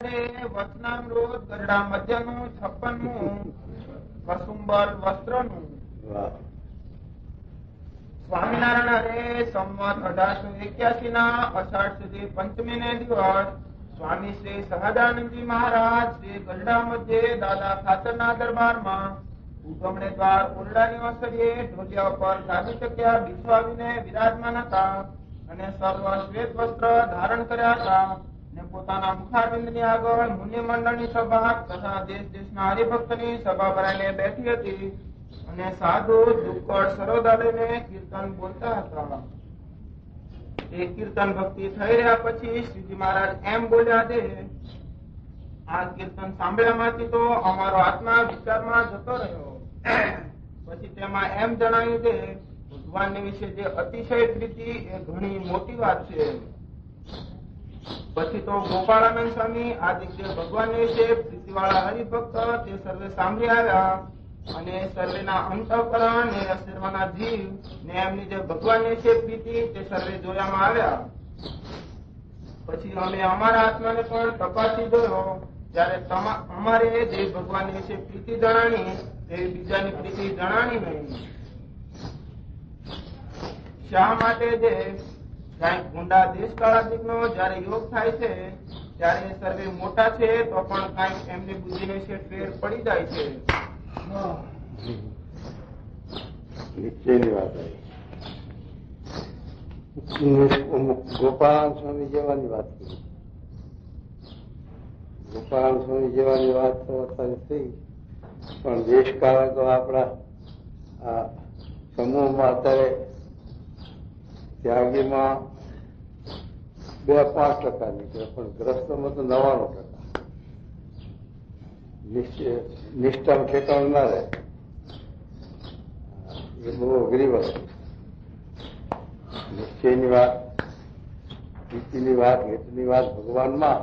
વચનામૃત ગરડા મધ્યનું 56મું વસુંબર વસ્ત્રનું. સ્વામિનારાયણ હરે સંવત 1881 ના અષાઢ સુધી પંચમી ને દિવસ સ્વામી શ્રી સહજાનંદજી મહારાજ શ્રી ગરડા મધ્યે દાદા ખાતરના દરબારમાં ઉગમણે દ્વાર ઓરડાની ઓસરીએ ઢોલિયા ઉપર ગાદી ચક્યા બિછવાવીને વિરાજમાન હતા અને સર્વ શ્વેત વસ્ત્ર ધારણ કર્યા હતા ને પોતાના મુખારવિંદની આગળ મુનિ મંડળની સભા તથા દેશ દેશના હરિભક્તની સભા ભરાઈને બેઠી હતી અને સાધુ દુક્કડ સરોદાલયને કીર્તન બોલતા હતા. એ કીર્તન ભક્તિ થઈ રહ્યા પછી શ્રીજી મહારાજ એમ બોલ્યા દે, આ કીર્તન સાંભળ્યામાંથી તો અમારો આત્મા વિચારમાં જતો રહ્યો. પછી તેમાં એમ જણાવ્યું કે ભગવાનની વિશે જે અતિશય પ્રીતિ એ ઘણી મોટી વાત છે. પછી તો ગોપાળાનંદ સ્વામી આદિ જે ભગવાન વિશે પ્રીતિવાળા હરિભક્ત તે સર્વે સાંભળી આવ્યા અને સર્વેના અંતઃકરણ ને સર્વના જીવ ને એમની જે ભગવાન વિશે પ્રીતિ તે સર્વે જોવામાં આવ્યા. પછી અમે અમારા આત્માને પણ તપાસી જોયો, ત્યારે અમારે જે ભગવાન વિશે પ્રીતિ જણાણી તેવી બીજાની પ્રીતિ જણાણી નહીં. શા માટે જે કઈક ગુંડા દેશકાળાદિક નો જયારે યોગ થાય છે ત્યારે સર્વે મોટા છે તો પણ કઈક એમની બુદ્ધિ ને ફેર પડી જાય છે. નિશ્ચયની વાત ગોપાલ સ્વામી જેવાની વાત કરી. ગોપાલ સ્વામી જેવાની વાત તો અત્યારે થઈ, પણ દેશકાળ તો આપણા આ સમૂહમાં અત્યારે ત્યાગીમાં 2-5% નીકળે, પણ ગ્રસ્તમાં તો 99%. નિષ્ઠામાં ઠેકાણું ના રહે, એ બહુ અઘરી વસ્તુ. નિશ્ચયની વાત, પ્રીતિની વાત, હેતુની વાત ભગવાનમાં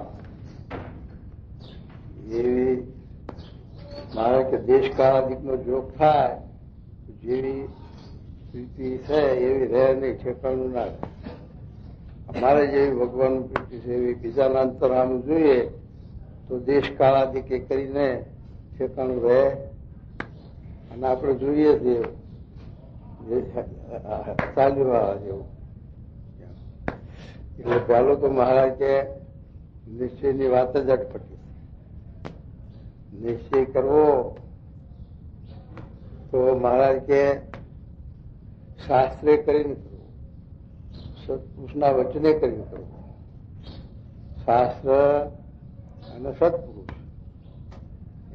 એવી મારે કે દેશકાળાદિકનો જોગ થાય જેવી પ્રીતિ છે એવી રહે નહીં, ઠેકાણું ના રહે. અમારે જેવી ભગવાનની પ્રીતિ છે એવી બીજાના અંતરાનું જોઈએ તો દેશકાળાદિક એ કરીને ઠેકાણું રહે. અને આપણે જોઈએ છીએ ચાલ્યું જેવું. એટલે પહેલો તો મહારાજ કે નિશ્ચયની વાત જ અટપટી. નિશ્ચય કરવો તો મહારાજ કે શાસ્ત્રે કરીને કરવું, સત્પુરુષના વચને કરીને કરવું. શાસ્ત્ર અને સત્પુરુષ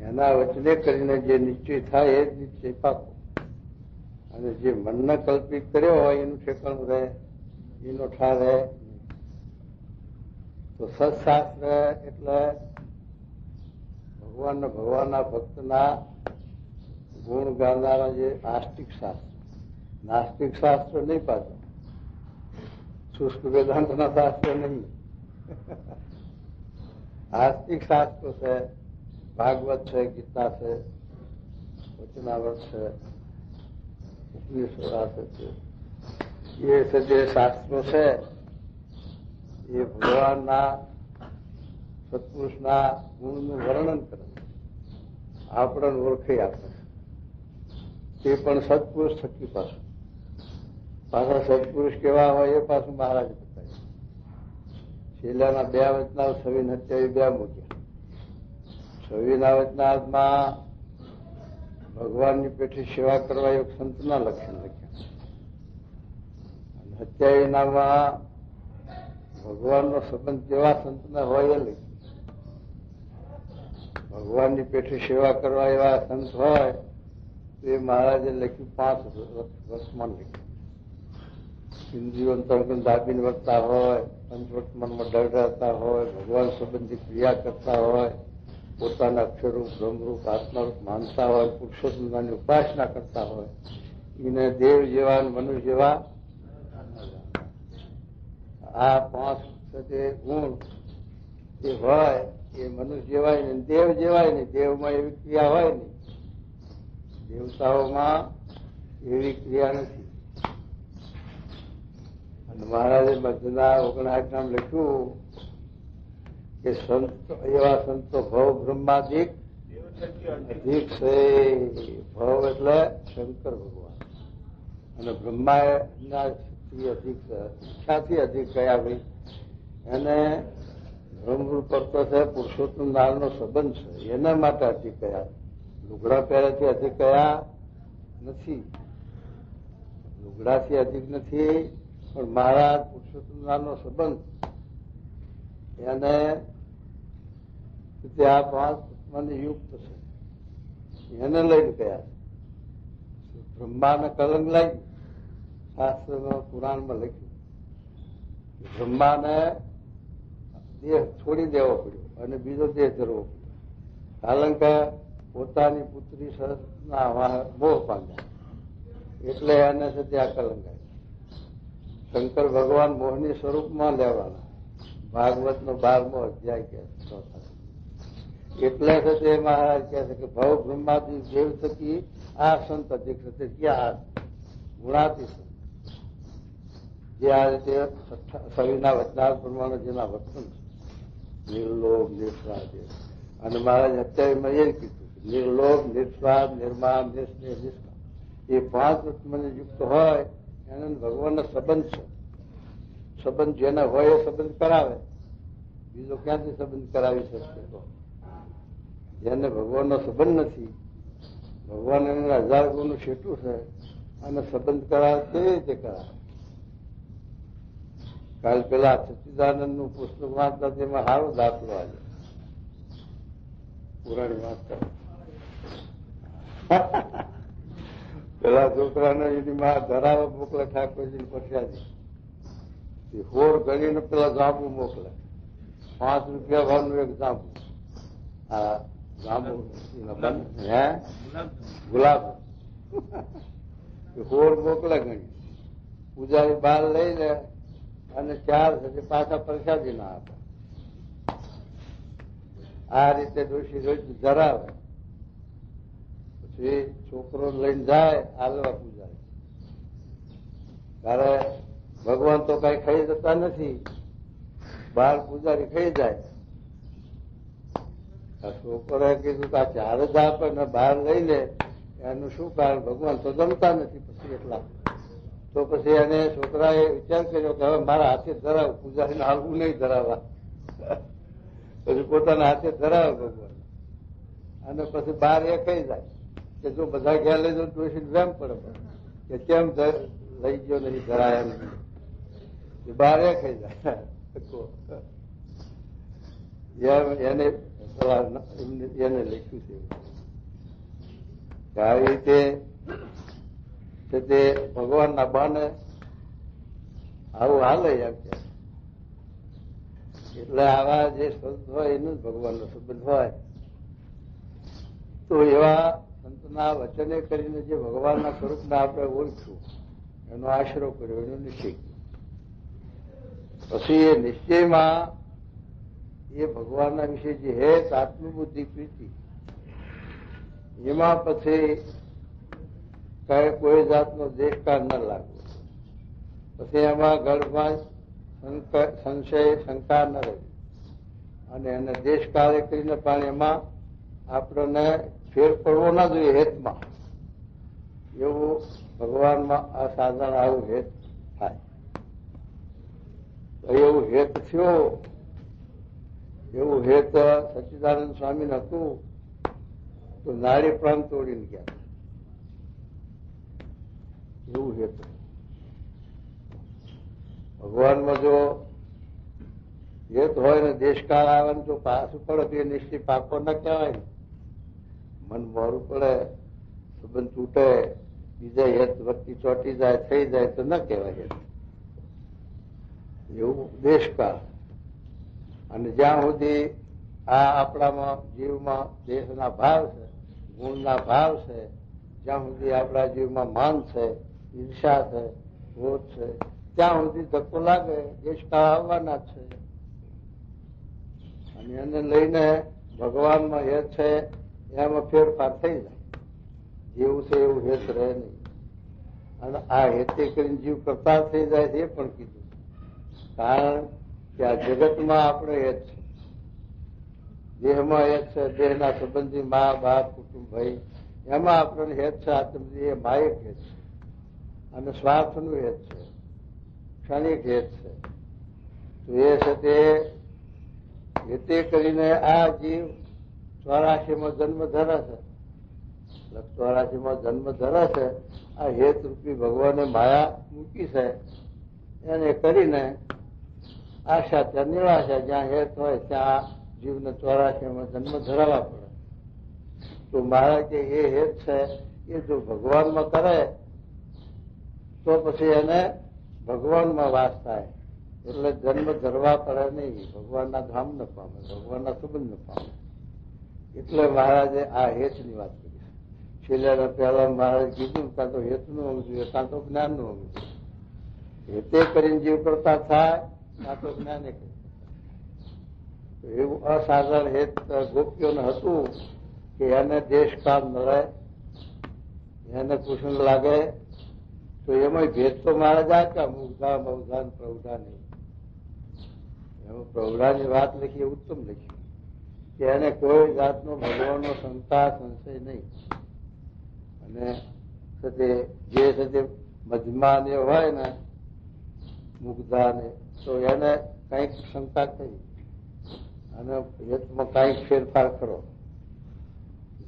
એના વચને કરીને જે નિશ્ચય થાય એ જ નિશ્ચય પાકો. અને જે મનને કલ્પિત કર્યો હોય એનું ઠેકાણું રહે, એનો ઠાર રહે. તો સત્શાસ્ત્ર એટલે ભગવાનના ભક્તના ગુણ ગાનારા જે આસ્તિક શાસ્ત્ર, નાસ્તિક શાસ્ત્ર નહીં પાછું, શુષ્ક વેદાંતના શાસ્ત્ર નહીં. આસ્તિક શાસ્ત્રો છે, ભાગવત છે, ગીતા છે, વચનાવત છે, ઉપનિષદ છે. એ જે શાસ્ત્રો છે એ ભગવાનના સત્પુરુષના ગુણનું વર્ણન કરે, આપણને ઓળખી આપે. તે પણ સત્પુરુષ થકી પાછા સત્પુરુષ કેવા હોય એ પાછું મહારાજ બતાવ્યું. છેલ્લાના 2 વચના 26-27 મૂક્યા. 26ના વચનામાં ભગવાનની પેઠે સેવા કરવા એક સંતના લક્ષણ લખ્યા. અને 27નામાં ભગવાનનો સંબંધ કેવા સંતના હોય એ લખ્યું. ભગવાનની પેઠે સેવા કરવા એવા સંત હોય તો એ મહારાજે લખ્યું 5 વર્ષમાં લખ્યું. ઇન્દ્રિયો અંતર્ગત દાબીને વર્તતા હોય, પંચવર્તમાનમાં ડર રહેતા હોય, ભગવાન સંબંધી ક્રિયા કરતા હોય, પોતાના અક્ષરરૂપ બ્રહ્મરૂપ આત્મારૂપ માનતા હોય, પુરુષોત્તમની ઉપાસના કરતા હોય, એને દેવ જેવા મનુષ્ય જેવા આ 5 ગુણ જે હોય એ મનુષ્ય જેવાય ને દેવ જેવાય નહીં. દેવમાં એવી ક્રિયા હોય નહીં, દેવતાઓમાં એવી ક્રિયા નથી. અને મહારાજે મધ્યના 59 નામ લખ્યું કે સંત એવા સંતો ભવ બ્રહ્માદિક અધિક છે. ભવ એટલે શંકર ભગવાન અને બ્રહ્માના અધિક ઈચ્છાથી અધિક કયા ભાઈ એને બ્રહ્મરૂપ કરતો છે. પુરુષોત્તમ નારાયણનો સંબંધ છે એના માટે અધિક કયા. લુગડા પહેરેથી અધિક કયા નથી, લુગડાથી અધિક નથી, પણ મહારાજ પુરુષોત્તમ નારાયણનો સંબંધ એને આ 5 તત્વને યુક્ત છે એને લઈને કયા. બ્રહ્માને કલંક લાગ્યું, શાસ્ત્રમાં પુરાણમાં લખ્યું બ્રહ્માને દેહ છોડી દેવો પડ્યો અને બીજો દેહ ધરવો પડ્યો. કારણ કે પોતાની પુત્રી સરસના મોહ પામ્યા એટલે એને છે ત્યાં કલંક આવ્યું. શંકર ભગવાન મોહની સ્વરૂપમાં લેવાના. ભાગવતનો 12મો અધ્યાય કે એટલે છે તે મહારાજ કહે છે કે ભવ બ્રહ્માદિ દેવ થકી આ સંત અધિક છે. ક્યાં ગુણાતી સંત જે આ રીતે સવિના વચનાર પ્રમાણે જેના વર્તન છે નિર્લોભ નિસ્વાદ. અને મહારાજ અત્યારે મેં એ કીધું નિર્લોભ નિસ્વાદ નિર્માણ નિસ્નેહ નિષ્કામ એ 5 તત્વને યુક્ત હોય એને ભગવાનનો સંબંધ છે. સંબંધ જેને હોય એ સંબંધ કરાવે, બીજો ક્યાંથી સંબંધ કરાવી શકશે? તો જેને ભગવાનનો સંબંધ નથી, ભગવાન એને 1000 ગુણનું છેટું છે અને સંબંધ કરાવે કેવી રીતે કરાવે? કાલ પેલા સચ્ચિદાનંદનું પુસ્તક વાંચતા તેમાં સારો દાખલો આવ્યો. પુરાણી વાંચતા પેલા છોકરાને એની માં ધરાવા મોકલે ઠાકોરજી પ્રસાદી હોર ગણીને પેલા જાંબુ મોકલે. 5 રૂપિયા ભાવનું એક જાંબુ. આ જાંબુ હે ગુલાબ હોર મોકલે ગણી. પૂજારી બહાર લઈ લે અને 4 થશે પાછા પ્રસાદી ના આપે. આ રીતે ડોશી રોજ ધરાવે. પછી છોકરો લઈને જાય હાલવા પૂજારી. ત્યારે ભગવાન તો કઈ ખાઈ જતા નથી, બહાર પૂજારી ખાઈ જાય. છોકરોએ કીધું કે આ 4 જ આપે ને બહાર લઈ લે એનું શું કારણ? ભગવાન તો જમતા નથી પછી એટલા. તો પછી એને છોકરાએ વિચાર કર્યો કે હવે મારા હાથે ધરાવ, પૂજારીને હાલવું નહીં ધરાવવા. પછી પોતાના હાથે ધરાવે ભગવાન અને પછી બહાર એ કહી જાય કે જો બધા ઘેર લઈ જાવ ડોશીને વેમ પડે કે કેમ લઈ ગયો નહીં ધરાયા નહીં. બહાર એ કહી જાય એને લખ્યું છે આવી રીતે છે તે ભગવાનના બાને આવું હાલે એમ કે. એટલે આવા જે સંત હોય એનું જ ભગવાનનો સંબંધ હોય. તો એવા સંતના વચને કરીને જે ભગવાનના સ્વરૂપને આપણે ઓળખ્યું, એનો આશરો કર્યો, એનો નિશ્ચય કર્યો. પછી એ નિશ્ચયમાં એ ભગવાનના વિશે જે હેત આત્મબુદ્ધિ પ્રીતિ એમાં પછી કઈ કોઈ જાતનો દેશકાળ ન લાગવો. પછી એમાં ગર્ભમાં સંશય શંકા ન રહી અને એને દેશકાળે કરીને પણ એમાં આપણને ફેર પડવો ના જોઈએ હેતમાં. એવું ભગવાનમાં અસાધારણ આવું હેત થાય. એવું હેત થયો, એવું હેત સચ્ચિદાનંદ સ્વામીને હતું તો નારી પ્રાણ તોડીને ગયા. એવું હેત ભગવાનમાં જો હેત હોય ને દેશકાળ આવે ને જો પાછું પડે તો એ નિશ્ચય પાકો ન કહેવાય ને. મન મોરું પડે, સંબંધ તૂટે, બીજા હેત વચ્ચે ચોટી જાય, થઈ જાય તો ન કહેવાય હેત. એવું દેશકાળ. અને જ્યાં સુધી આ આપણામાં જીવમાં દેશના ભાવ છે, ગુણના ભાવ છે, જ્યાં સુધી આપણા જીવમાં માન છે, ઈર્ષા છે, ક્રોધ છે, ત્યાં સુધી ધક્કો લાગે, દેશકાળ આવવાના છે. અને એને લઈને ભગવાનમાં હેત છે એમાં ફેરફાર થઈ જાય. જેવું છે એવું હેત રહે નહીં. અને આ હેતે કરીને જીવ કરતા થઈ જાય એ પણ કીધું. કારણ કે આ જગતમાં આપણે હેત છે દેહમાં હેત છે, દેહના સંબંધી મા બાપ કુટુંબ ભાઈ, એમાં આપણને હેત છે. આત્મજી એ માયક હેત છે અને સ્વાર્થનું હેત છે, ક્ષણિક હેત છે. તો એ છે તે કરીને આ જીવ 84માં જન્મ ધરે છે, 84માં જન્મ ધરે છે. આ હેત રૂપી ભગવાને માયા મૂકી છે, એને કરીને આશા ત્યાં નિરાશા, જ્યાં હેત હોય ત્યાં જીવને 84માં જન્મ ધરાવવા પડે. તો મારા કે એ હેત છે એ જો ભગવાનમાં કરે તો પછી એને ભગવાનમાં વાસ થાય, એટલે જન્મ ધરવા પડે નહીં, ભગવાનના ધામ ન પામે, ભગવાનના સંબંધ ન પામે. એટલે મહારાજે આ હેતની વાત કરી. છેલ્લા પહેલા મહારાજ કીધું કાં તો હેતનું હોવું જોઈએ, કાં તો જ્ઞાનનું હોવું જોઈએ. હેતે કરીને જીવ કરતા થાય, કાં તો જ્ઞાને કરી. એવું અસાધારણ હેત ગોપીઓને હતું કે એને દેશ કામ ન રહે, એને કુસુમ લાગે, તો એમાં ભેદ તો મહારાજ આપ્યા, મુગ્ધા મૌધા પ્રૌઢા નહીં. એમાં પ્રૌઢાની વાત લખી, ઉત્તમ લખી કે એને કોઈ જાતનો ભગવાનનો શંકા સંશય નહીં. અને જે સાથે મધ્યમાં ને હોય ને મુગ્ધા ને, તો એને કઈક શંકા કરી અને હેતમાં કઈક ફેરફાર કરો,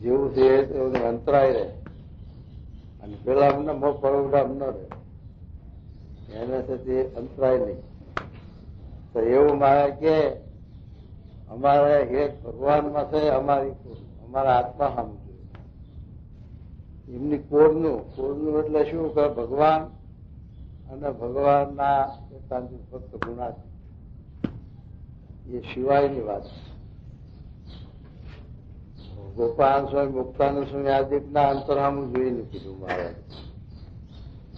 જેવું છે એવું અંતરાય રહે. અને પેલા અમને પરોવડા ન રહે, એને સાથે અંતરાય નહીં. તો એવું મારે કે અમારે હેત ભગવાનમાં છે, અમારી અમારા આત્મા સામે જોઈએ. એમની કોરનું એટલે શું કે ભગવાન અને ભગવાનના એકાંતિક ભક્ત ગુણાતીત, એ સિવાયની વાત છે. ગોપાલ સ્વામી, મુક્તાનંદ સ્વામી આદિકના અંતરહામું જોઈને કીધું મહારાજ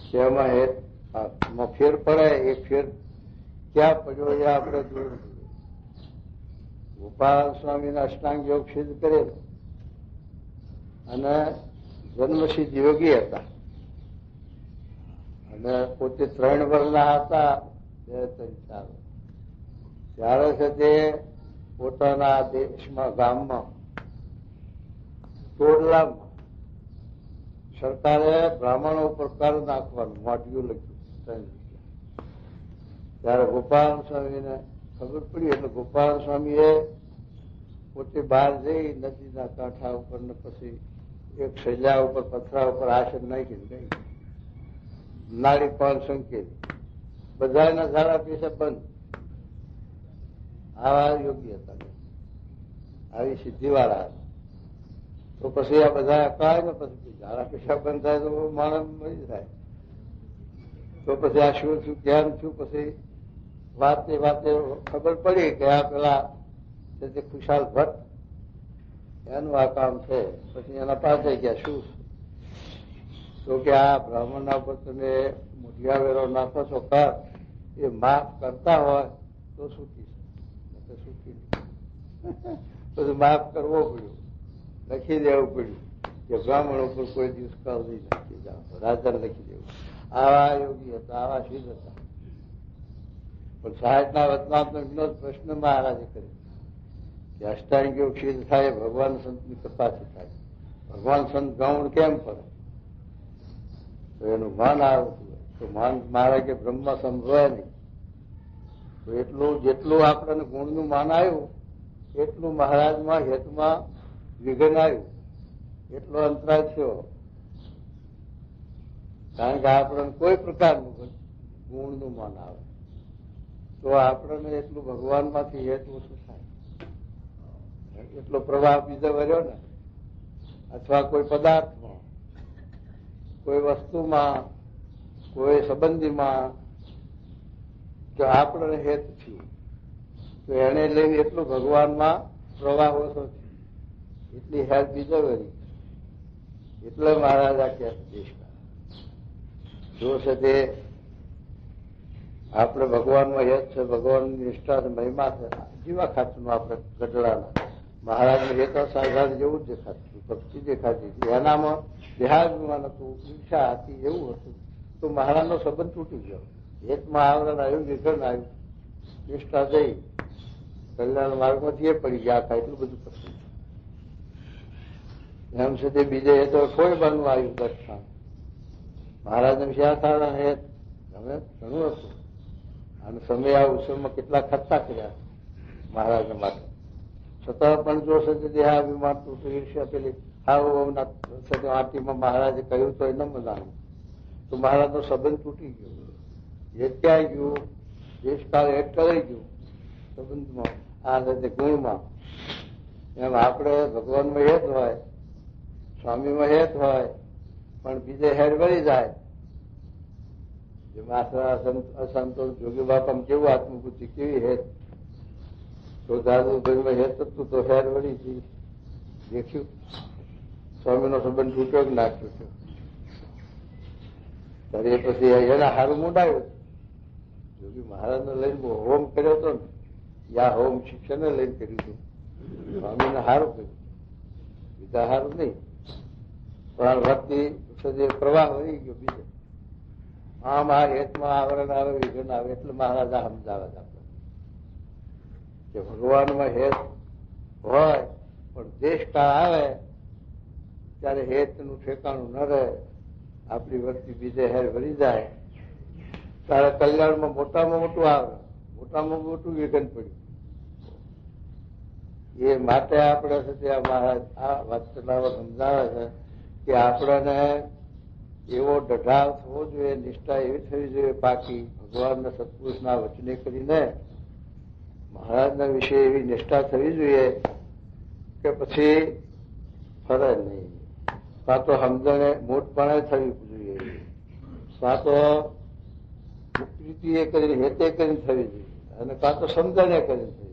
કે એમાં ફેર પડે. એ ફેર ક્યાં પડ્યો એ આપણે જોયું. ગોપાલ સ્વામીના અષ્ટાંગ યોગ સિદ્ધ કરેલો અને જન્મસિદ્ધ યોગી હતા અને પોતે 3 વર્ષના હતા, 2, 3, 4. ત્યારે છે તે પોતાના દેશમાં, ગામમાં, ટોડલામાં સરકારે બ્રાહ્મણો ઉપર કર નાખવાનું મોઢિયું લખ્યું. ત્યારે ગોપાલ સ્વામીને ખબર પડી, એટલે ગોપાલ સ્વામીએ પોતે બહાર જઈ નદીના કાંઠા ઉપર ને પછી એક સૈલા ઉપર, પથરા ઉપર આસન નાખીને ગઈ. નાળી પાન સંકેલી, બધાના ઝાડા પીસા બંધ. આવા યોગ્ય હતા, આવી સિદ્ધિવાળા હતા. તો પછી આ બધા કાય ને પછી ઝાડા પીસા બંધ થાય તો માણસ મરી જાય. તો પછી આ શું થયું, કેમ થયું, પછી વાતે ખબર પડી કે આ પેલા ખુશાલ ભટ્ટ એનું આ કામ છે. પછી એના પાસે ગયા, શું તો કે આ બ્રાહ્મણના ઉપર તમે મોઢિયા વેરો નાખો છો, કર એ માફ કરતા હોય તો સુખી છે, સુખી પછી માફ કરવો પડ્યો, લખી દેવું પડ્યું કે બ્રાહ્મણ ઉપર કોઈ દિવસ કર નહીં નાખી જાઓ, રાજા લખી દેવું. આવા યોગી હતા, આવા સિદ્ધ હતા. પણ સાહેબના વતનાથનો વિનોદ પ્રશ્ન મહારાજે કર્યો કે અષ્ટાંગ યોગ સિદ્ધ થાય ભગવાન સંતની કૃપાથી થાય. ભગવાન સંત ગૌણ કેમ પડે? તો એનું માન આવતું હોય તો માન મારે કે બ્રહ્મ સંભવાય નહીં. તો એટલું જેટલું આપણને ગુણનું માન આવ્યું એટલું મહારાજમાં હેતમાં વિઘન આવ્યું, એટલો અંતરાય થયો. કારણ કે આપણને કોઈ પ્રકારનું ગુણનું માન આવે તો આપણને એટલું ભગવાનમાંથી હેત ઓછું થાય. એટલો પ્રવાહ બીજો વર્યો ને, અથવા કોઈ પદાર્થમાં, કોઈ વસ્તુમાં, કોઈ સંબંધીમાં જો આપણને હેત થયું તો એને લઈને એટલું ભગવાનમાં પ્રવાહ ઓછો થયો, એટલી હેત બીજો વરી. એટલે મહારાજ આ કે દેશના જો છે તે આપણે ભગવાનમાં હેત છે, ભગવાનની નિષ્ઠા છે, મહિમા છે, જીવા ખાતરનું આપણે ગઢડાના મહારાજને હેતા સાધારણ જેવું જ દેખાતું, ભક્તિ દેખાતી હતી. એનામાં દેહાભિમાન હતું, ઈચ્છા હતી, એવું હતું. તો મહારાજનો સંબંધ તૂટી ગયો. હેતમાં આવરણ આવ્યું, વિઘન આવ્યું, નિષ્ઠા જઈ કલ્યાણ માર્ગમાંથી એ પડી ગયા આખા એટલું બધું પસંદ એમ છે તે બીજે એ તો કોઈ બનવું આવ્યું દર્શન મહારાજને વિશે સારા હેત ગમે ઘણું હતું અને સમય આ ઉત્સવમાં કેટલા ખર્ચા કર્યા મહારાજને માટે છતાં પણ જો છે દેહાભિમાન તૂટી ઈર્ષ્યા પેલી આરતીમાં મહારાજે કહ્યું તો એ ન મનાયું તો મહારાજનો સંબંધ તૂટી ગયો એ ક્યાં ગયું દેશકાળ હેત કરી ગયું સંબંધમાં આ રીતે ગુણમાં એમ આપણે ભગવાનમાં હેત હોય સ્વામીમાં હેત હોય પણ બીજે હેર વળી જાય જેમાં અસંતોષ જોગી બાપામાં કેવું આત્મબુદ્ધિ કેવી હેત તો દાદુભાઈમાં હેત હતું તો હેર વળી ગઈ દેખ્યું સ્વામીનો સંબંધ તૂટ્યો કે ના તૂટ્યો ત્યારે પછી એના હારું મૂંડાયું જોગી મહારાજને લઈને હોમ કર્યો હતો ને યા હોમ શિક્ષણને લઈને કર્યું હતું સ્વામીને હારું કર્યું બીજા હારું નહીં પણ ભક્તિ પ્રવાહ વળી ગયો બીજો આમ આ હેતમાં આવરણ આવે વિઘન આવે એટલે મહારાજ આ સમજાવે આપણે કે ભગવાનમાં હેત હોય પણ દેશકાળ આવે ત્યારે હેતનું ઠેકાણું ન રહે આપણી વસ્તી બીજે હેર ભરી જાય ત્યારે કલ્યાણમાં મોટામાં મોટું આવે મોટામાં મોટું વિઘન પડ્યું એ માટે આપણે છે મહારાજ આ વાત સમજાવે છે કે આપણને એવો દઢાવ થવો જોઈએ નિષ્ઠા એવી થવી જોઈએ પાકી ભગવાનના સત્પુરુષના વચને કરીને મહારાજના વિશે એવી નિષ્ઠા થવી જોઈએ કે પછી ફરે નહીં કાં તો સમજણે મોટપણે થવી જોઈએ કાં તો પ્રીતિએ કરીને હેતે કરીને થવી જોઈએ અને કાં તો સમજણે કરીને થવી જોઈએ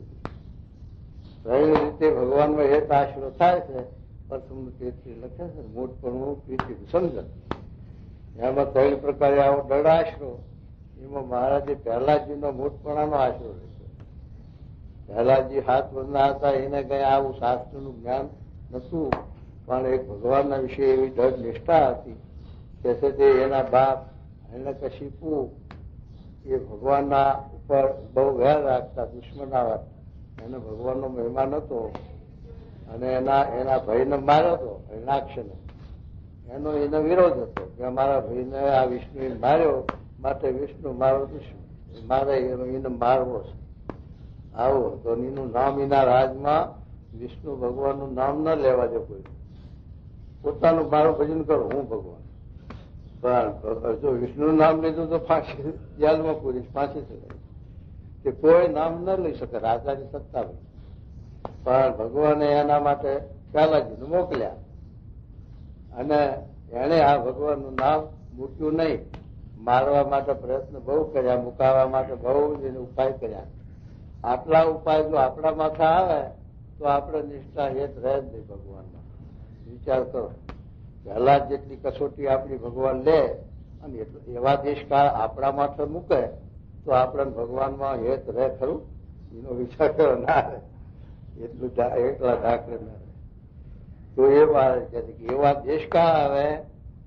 ત્રણ રીતે ભગવાનમાં હેત આશરો થાય છે પ્રથમ તેથી લખે છે મોટપણું પ્રીતિ સમજણ એમાં ત્રણ પ્રકારે આવો દળ આશરો એમાં મહારાજે પહેલાજીનો મોટપણાનો આશરો લીધો પહેલાજી હાથ બંધના હતા એને કઈ આવું શાસ્ત્રનું જ્ઞાન નતું પણ એક ભગવાનના વિશે એવી દઢ નિષ્ઠા હતી કે તે એના બાપ એને કશીપું એ ભગવાનના ઉપર બહુ વેર રાખતા દુશ્મના રાખતા એને ભગવાનનો મહેમાન હતો અને એના ભાઈને માર્યો હતો હિરણાક્ષને એનો વિરોધ હતો કે અમારા ભાઈને આ વિષ્ણુએ માર્યો માટે વિષ્ણુ મારો દુશ્મન મારે એને મારવો છે આવું તો એનું નામ એના રાજમાં વિષ્ણુ ભગવાનનું નામ ન લેવા દે કોઈ પોતાનું મારું ભજન કરો હું ભગવાન પણ જો વિષ્ણુનું નામ લીધું તો ફાંસી જેલમાં પૂરી ફાંસી ચડાય કે કોઈ નામ ન લઈ શકે રાજાની સત્તા પણ ભગવાને એના માટે પહેલાજીને મોકલ્યા અને એને આ ભગવાનનું નામ મૂક્યું નહીં મારવા માટે પ્રયત્ન બહુ કર્યા મુકાવવા માટે બહુ જ ઉપાય કર્યા આટલા ઉપાય જો આપણા માથે આવે તો આપણે નિષ્ઠા હેત રહે જ નહીં ભગવાનમાં વિચાર કરો પહેલા જેટલી કસોટી આપણી ભગવાન લે અને એવા દેશકાળ આપણા માથે મૂકે તો આપણને ભગવાનમાં હેત રહે ખરું એનો વિચાર કરો ના રહે એટલું એટલા ધાકરે ના રહે તો એ વાત કે એવા દેશકાળ આવે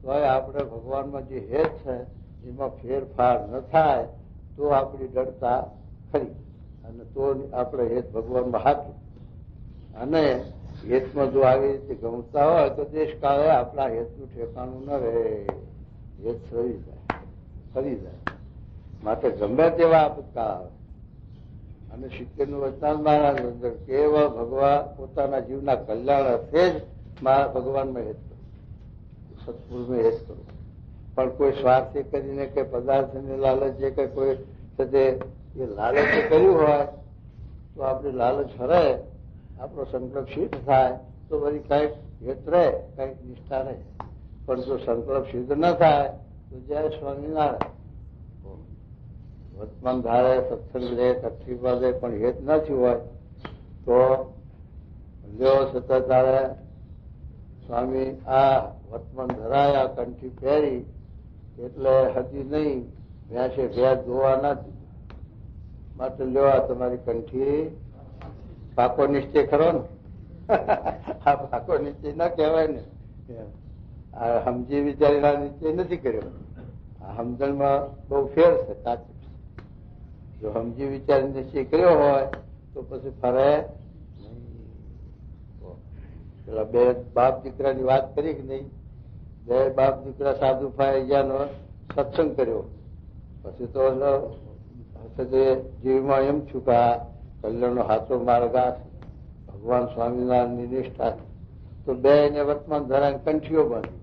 તો આપણે ભગવાનમાં જે હેત છે એમાં ફેરફાર ન થાય તો આપણી દળતા ખરી અને તો આપણે હેત ભગવાનમાં હાથું અને હેતમાં જો આવી રીતે ગમતા હોય તો દેશકાળે આપણા હેતનું ઠેકાણું ન રહે હેત ફરી જાય માટે ગમે તેવા આપતકાળ આવે અને શિક્ષણનું વચનાલ મહારાજ અંદર કેવળ ભગવાન પોતાના જીવના કલ્યાણ અર્થે જ ભગવાનમાં હેત કરો સત્પુરુષને હેત કરો પણ કોઈ સ્વાર્થે કરીને કે પદાર્થને લાલચે કે કોઈ સાથે એ લાલચે કર્યું હોય તો આપણી લાલચ હરે આપણો સંકલ્પ સિદ્ધ થાય તો બધી કઈક હેત રહે કઈક નિષ્ઠા રહે પણ જો સંકલ્પ સિદ્ધ ન થાય તો જય સ્વામિનારાયણ વર્તમાન ધારે સત્સંગ લે તકલીફ લે પણ હેત ન થયું હોય તો લ્યો સતત તારે સ્વામી આ વર્તમાન ધરાયા કંઠી પહેરી એટલે હજી નહીં ભેંસે ભેંસ ધોવા નથી માટે લ્યો આ તમારી કંઠી પાકો નિશ્ચય ખરો ને આ પાકો નિશ્ચય ના કહેવાય ને આ સમજી વિચારીના નિશ્ચય નથી કર્યો આ સમજણમાં બહુ ફેર છે સાચું જો સમજી વિચારી નિશ્ચય કર્યો હોય તો પછી ફરે નહીં. પેલા બે બાપ દીકરાની વાત કરી કે નહીં, બે બાપ દીકરા સાધુ ફાઈજાનો સત્સંગ કર્યો. પછી તો જીવમાં એમ છું કે આ કલ્યાણનો સાચો માર્ગ આ ભગવાન સ્વામિનારાયણની નિષ્ઠા. તો બે ને વર્તમાન ધરાને કંઠીઓ બાંધી.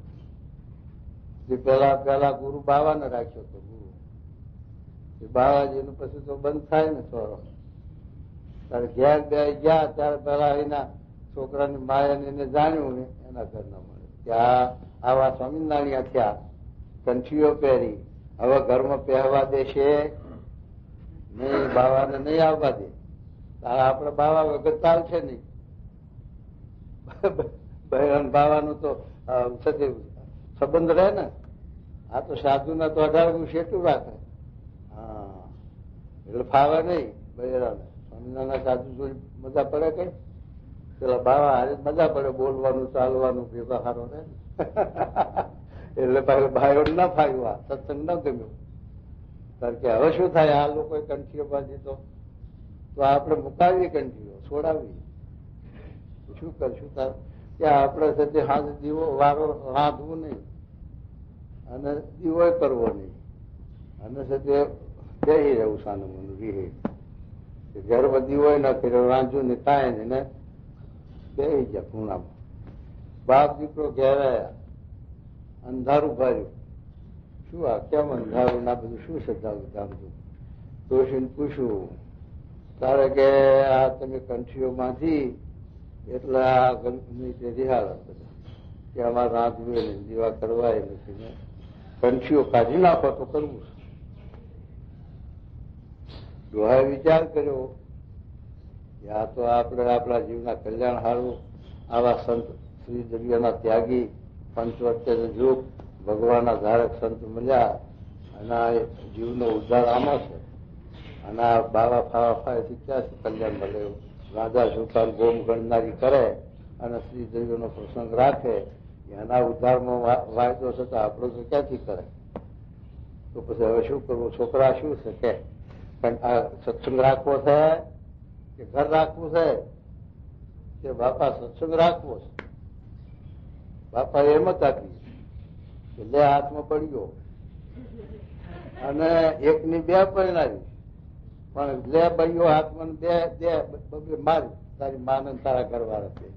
જે પેલા ગુરુ બાવાને રાખ્યો હતો. ગુરુ બાવાજીનું પછી તો બંધ થાય ને થોડો. ત્યારે ઘેર બે ગયા ત્યારે પેલા એના છોકરાની માયાને એને જાણ્યું ને એના ઘરના મળે કે આવા સ્વામિનારાયણ થયા, કંઠીઓ પહેરી, હવે ઘરમાં પહેરવા દેશે નહીં, બાવાને નહીં આવવા દે. તારે આપડે બાવા વગર ચાલશે નહીં. બહેન બાવાનું તો સંબંધ રહે ને. આ તો સાધુના તો 18 શેઠું રાખે. હા, એટલે ફાવે નહીં બહેરાને. સ્વામિનારાયણ સાધુ જોડી મજા પડે કઈ? પેલા બાવા હારે મજા પડે, બોલવાનું ચાલવાનું ભેગા સારો રહે. એટલે ભાઈઓ ના ફાવ્યું, આ સત્સંગ ન ગમ્યું. કારણ કે હવે શું થાય, આ લોકો કંઠીઓ બાંધી તો આપણે મુકાવીએ, કંઠીઓ છોડાવીએ. શું કરશું તાર? ત્યાં આપણે સાથે હાથ દીવો વારો રાંધવું નહીં અને દીવો કરવો નહીં, અને સાથે બેસી રહેવું સાનું રીહે. ઘરમાં દીવો ન કર્યો, રાંધવું ને કાંઈ ને બેસી ગયા ખૂણામાં. બાપ દીકરો ઘેરાયા, અંધારું ભર્યું. શું આ કેમ અંધારું ના બધું શું સજાવું જાણતું? ડોશીને પૂછ્યું તારે કે આ તમે કંઠીઓમાંથી એટલે આ રિહાળ બધા કે અમારે રાંધવું નહીં, દીવા કરવા એ નથી ને કંઠીઓ કાઢી નાખો તો કરવું. ડોહાએ વિચાર કર્યો કે આ તો આપણે આપણા જીવના કલ્યાણ હારું આવા સંત શ્રી દરિયાના ત્યાગી પંચવર્ત્ય યુગ ભગવાનના ધારક સંત મળ્યા અને આ જીવનો ઉદ્ધાર આમાં છે. અને આ બાવા ફાવા ફાયથી ક્યાંથી કલ્યાણ મળે? રાજા સુતાર ગોમ ગણનારી કરે અને શ્રી દરિયાનો પ્રસંગ રાખે, એના ઉદ્ધારમાં વાયદો થતા આપણો તો ક્યાંથી કરે? તો પછી હવે શું કરવું? છોકરા શું છે કે આ સત્સંગ રાખવો છે કે ઘર રાખવું છે? કે બાપા સત્સંગ રાખવો છે. બાપા એમ જ આપી કે લે હાથમાં પડ્યો અને એકની બે પરિણાવી, પણ લે બળ્યો હાથમાં બે મારી તારી માને તારા ઘરવાળા.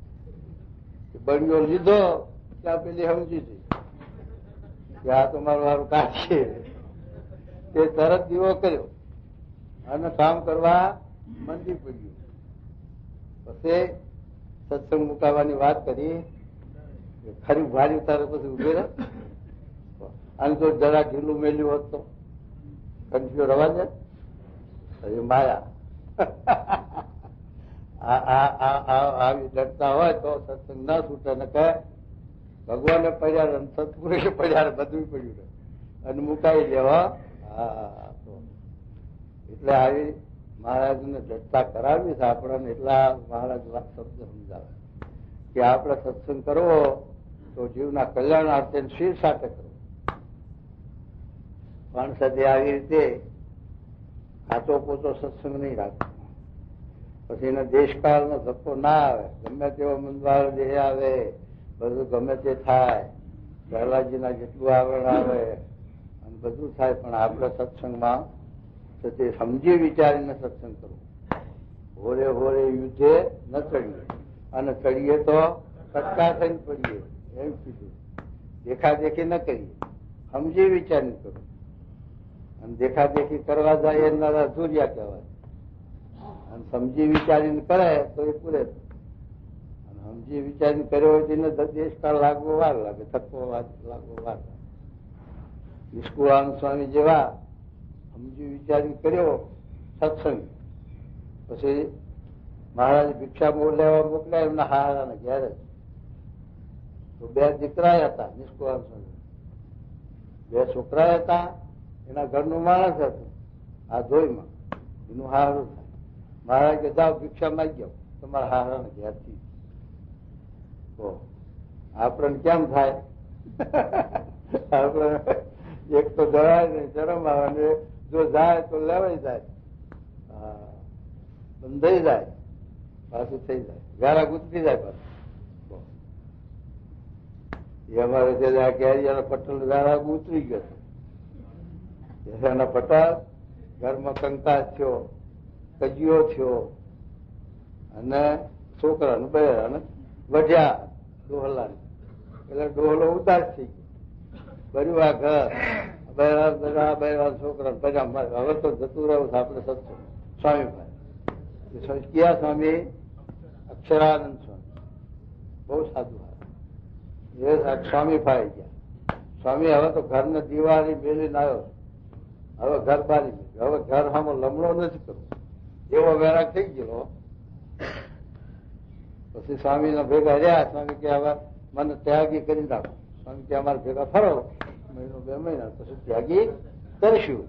બળ્યો લીધો ત્યાં પેલી સમજી હતી કે આ તો મારું સારું કાઢીએ. તે તરત દીવો કર્યો અને કામ કરવા મંદી પડ્યું. પછી સત્સંગ મુકાવાની વાત કરી. ખરી ભાર્યું તારે પછી ઉભે રહે. અને જો જરા ઢીલું મેલ્યું હોત તો કંઠીઓ રવા જાય. માયા આવી ડરતા હોય તો સત્સંગ ના છૂટે ને કહે ભગવાને પડ્યા સત્પુરુષે પડ્યા બધું પડ્યું રહે અને મુકાઈ દેવા. હા, એટલે આવી મહારાજને ડરતા કરાવી છે આપણને. એટલા મહારાજ વાત શબ્દ સમજાવે કે આપણે સત્સંગ કરવો તો જીવના કલ્યાણાર્થે શિર સાથે કરવો. પણ સદે આવી રીતે કાચો પોચો સત્સંગ નહીં રાખવો. પછી એને દેશકાળનો ધક્કો ના આવે. ગમે તેવો મંદવાળ દેહ આવે, બધું ગમે તે થાય, પ્રહલાદજીના જેટલું આવરણ આવે અને બધું થાય, પણ આપણે સત્સંગમાં તે સમજી વિચારીને સત્સંગ કરવો. હોરે હોરે યુદ્ધે ન ચડીએ, અને ચડીએ તો કટકા થઈને પડીએ એમ કીધું. દેખાદેખી ન કરીએ, સમજી વિચારીને કરો. અને દેખાદેખી કરવા જાય એના અધૂરિયા કહેવાય. અને સમજી વિચારીને કરે તો એ પૂરે. અને સમજી વિચારીને કર્યો હોય તેને દેશકાળ લાગવો વાર લાગે, થકવો લાગવો વાર લાગે. નિષ્કુળાનંદ સ્વામી જેવા સમજી વિચારીને કર્યો સત્સંગ. પછી મહારાજ ભિક્ષા લેવા મોકલ્યા એમના હારાના ઘેર જ. તો બે દીકરા હતા નિષ્કુળાનંદ સ્વામી, બે છોકરા હતા. એના ઘરનું માણસ હતું આ ધોઈમાં, એનું હારું થાય. મહારાજ કે જાઓ ભિક્ષા માંગી તમારા હારાના ઘેરથી. તો આપણને કેમ થાય? આપણે એક તો જવાય નહીં, શરમ આવે, જો જાય તો લેવાય જાય. બંધાઈ જાય, પાછું થઈ જાય, વેરા ગુજરી જાય પાછું. એ અમારે છે કેરિયાના પટેલ વેરા ઉતરી ગયો છે. એના પટેલ ઘરમાં કંકાસ થયો, કજિયો થયો, અને છોકરાને બૈરાને વઢ્યા ડોહલા, એટલે ડોહલો ઉદાસ થઈ ગયો. ભર્યું આ ઘર, બૈરા છોકરા બધા હવે તો જતું રહ્યું છે આપણે સત્સંગ. સ્વામીભાઈ કયા સ્વામી? અક્ષરાનંદ સ્વામી, બહુ સાધુ. એ સ્વામી ફાઈ ગયા. સ્વામી હવે તો ઘરને દિવાળી મેલીને આવ્યો, હવે ઘર બારી, હવે ઘર સામે લમણો નથી કરવો, એવો વેરાગ થઈ ગયો. પછી સ્વામી ના ભેગા રહ્યા. સ્વામી કે હવે મને ત્યાગી કરી નાખો. સ્વામી કે અમારે ભેગા ફરો મહિનો 2 મહિના, પછી ત્યાગી કરીશું.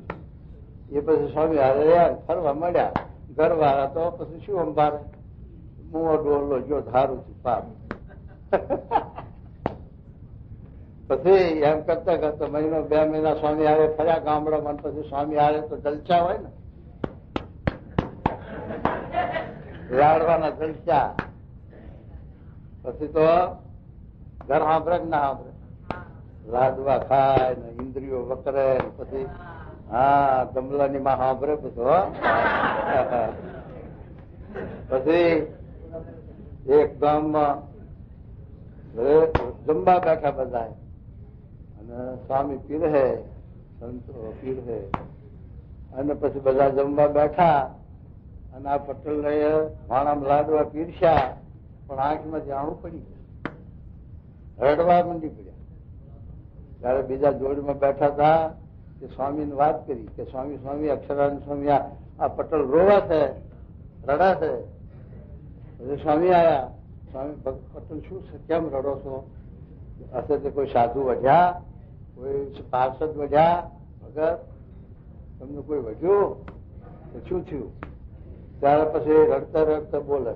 એ પછી સ્વામી હારે રહ્યા, ફરવા મળ્યા. ઘરવાળા તો પછી શું અંબારે મુઓ ડોલો જો ધારું છું પાપ. પછી એમ કરતા કરતા મહિનો 2 મહિના સ્વામી હારે ફર્યા ગામડામાં. પછી સ્વામી હારે તો જલસા હોય ને, લાડવાના જલસા. પછી તો ઘર સાંભળે કે ના સાંભળે, લાડવા ખાય ને ઇન્દ્રિયો વકરે. પછી હા ગમલાની માં સાંભળે. પછી એક ગામમાં જમવા બેઠા બધા, અને સ્વામી પીરહે, સંતો પીરહે, અને પછી બધા જમવા બેઠા. અને આ પટેલ ને ભાણામાં લાડવા પીરસ્યા, પણ આંખમાં જાણું પડી ગયા, રડવા મંડી પડ્યા. ત્યારે બીજા જોડમાં બેઠા હતા કે સ્વામીને વાત કરી કે સ્વામી સ્વામી અક્ષરાનંદ સ્વામી આ પટેલ રોવા છે, રડા છે. પછી સ્વામી આયા. સ્વામી પટેલ શું છે, કેમ રડો છો? હશે તે કોઈ સાધુ વધ્યા, કોઈ પાર્ષદ વધ્યા વગર તમને કોઈ વધ્યું? શું થયું? ત્યારે પછી રડતા રડતા બોલે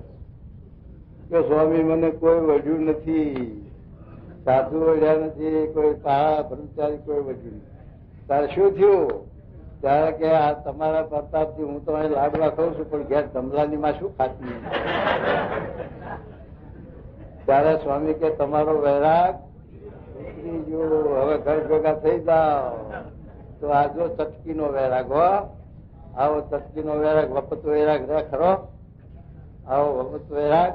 કે સ્વામી મને કોઈ વધ્યું નથી, સાધુ વધ્યા નથી, કોઈ તારા બ્રહ્મચારી કોઈ વધ્યું નથી. ત્યારે શું થયું? ત્યારે કે આ તમારા પ્રતાપથી હું તો અહીં લાડવા ખાઉં છું, પણ ઘેર ધમલાની માં શું ખાતી? ત્યારે સ્વામી કે તમારો વૈરાગ ઉતરી ગયો, હવે ઘર ભેગા થઈ જાઓ. તો આ જો ચટકીનો વૈરાગ હો, આવો ચટકીનો વૈરાગ, વપત વૈરાગ રે ખરો? આવો વપત વૈરાગ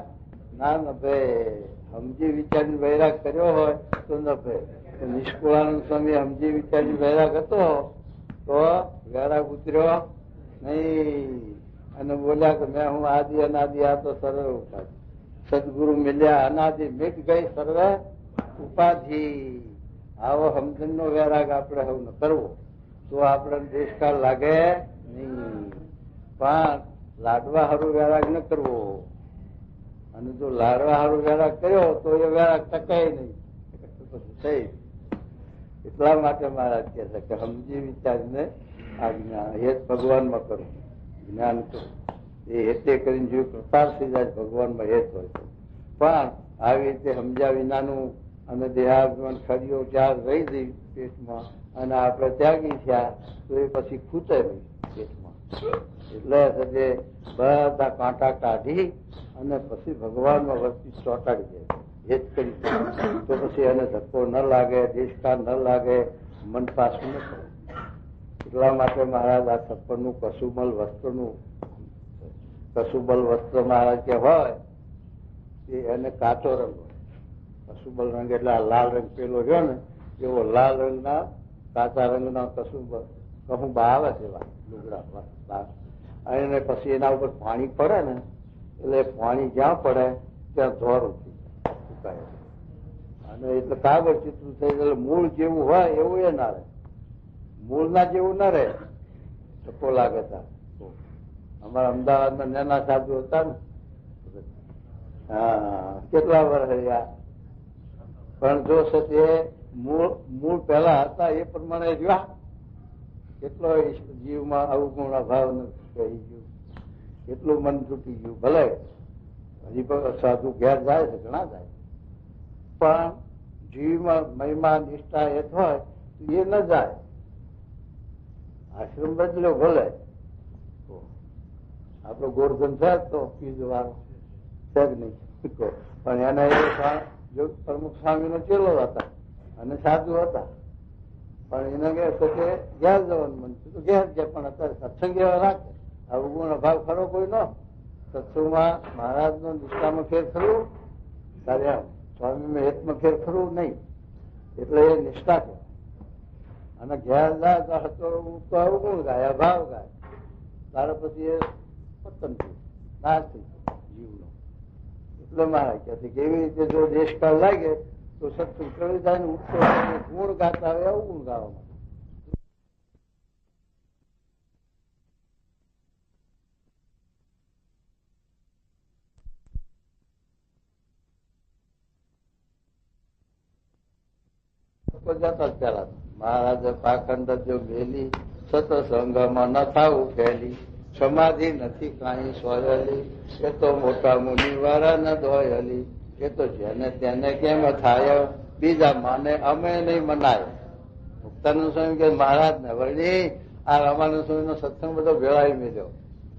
ના ન ભાઈ. સમજી વિચારી વૈરાગ કર્યો હોય તો ન ભાઈ. નિષ્કુળાનંદ સ્વામી સમજી વિચારી વૈરાગ હતો તો વૈરાગ ઉતર્યો નહીં. અને બોલ્યા કે મેં હું આદિ અનાદિ આ તો સર્વે ઉપાધિ. સદગુરુ મિલ્યા અનાદિ મિટ ગઈ સર્વે ઉપાધિ. આવો સમજણ નો વૈરાગ આપણે હવે કરવો તો આપણે દેશકાળ લાગે નહીં. પણ લાડવા હારું વૈરાગ ન કરવો, અને જો લાડવા હારું વૈરાગ કર્યો તો એ વૈરાગ ટકાય નહીં. થઈ એટલા માટે મહારાજ કહે છે કે સમજી વિચારીને આજ્ઞા હેત ભગવાનમાં કરવું, જ્ઞાન કરવું. એ હેતે કરીને જો પ્રસાર થઈ જાય ભગવાનમાં હેત હોય તો. પણ આવી રીતે સમજ્યા વિનાનું અને દેહાભિમાન ખરીઓ ચાર રહી ગઈ પેટમાં, અને આપણે ત્યાગી થયા તો એ પછી ખૂટે નહીં પેટમાં. એટલે જે બધા કાંટા કાઢી અને પછી ભગવાનમાં વસ્તી ચોંટાડી જાય, હેત કરી તો પછી એને ધક્કો ન લાગે, દેશકાળ ન લાગે, મન પાછું ન કરે. એટલા માટે મહારાજ આ છપ્પનનું કસુબલ વસ્ત્રનું, કસુબલ વસ્ત્ર મહારાજ કે હોય એને કાચો રંગ હોય. કસુબલ રંગ એટલે આ લાલ રંગ પેલો રહ્યો ને એવો લાલ રંગના કાચા રંગના કહુંબા આવે છે એવા લુગડા. અને પછી એના ઉપર પાણી પડે ને એટલે પાણી જ્યાં પડે ત્યાં ધોરું સુકાય. અને એટલે કાગળ ચિત્ર થઈ એટલે મૂળ જેવું હોય એવું એ ના રહે, મૂળ ના જેવું ના રહે. ધક્કો લાગે ત્યાં. અમારા અમદાવાદમાં નાના સાધુ હતા ને, હા કેટલા વર્ષ રહ્યા, પણ જો છે તે મૂળ પહેલા હતા એ પ્રમાણે રહ્યા. કેટલો જીવમાં અવગુણ અભાવ કહી ગયું, કેટલું મન તૂટી ગયું. ભલે હજી સાધુ ઘેર જાય છે, ઘણા જાય, પણ જીવમાં મહિમા નિષ્ઠા એ હોય તો એ ન જાય. આશ્રમ બદલ્યો ભલે, આપણો ગોરધન છે તો ફીજ વાળો છે જ નહીં, પણ એને જો પ્રમુખ સ્વામીનો ચેલો હતા અને સાધુ હતા, પણ એને કહે તો કે ઘેર જવાનું મન થયું તો ઘેર જાય, પણ અત્યારે સત્સંગ એવા રાખે. આવું ગુણ અભાવ ખરો કોઈ નો? સત્સંગમાં મહારાજનો નિષ્ઠામાં ફેર ખરું, તારે સ્વામી હેતમાં ફેર ખરું નહીં, એટલે એ નિષ્ઠા છે. અને ઘેર જાય તો આવું ગુણ ગાય, અભાવ ગાય, તારે પછી એ પતન થયું, નાશ થઈ ગયો જીવનો. એટલે મહારાજ કહે છે કે એવી રીતે જો દેશકાળ લાગે તો સત્સંગ ચડી જાય ને ઉઠતો ગુણ ગાતા હોય આવું ગુણ ગાવામાં. જતા પેલા મહારાજે પાખંડ જો મેલી, સત્સંગમાં ન થાવું પહેલી, સમાધિ નથી કાંઈ સોયલી, એ તો મોટા મુનિ વાળા ન દોયલી, એ તો જેને તેને કેમ થાય, બીજા માને અમે નહીં મનાય. મુક્તાનંદ સ્વામી કે મહારાજ ને વળી આ રામાનંદ સ્વામી નો સત્સંગ બધો ભેળાવી મેળ્યો,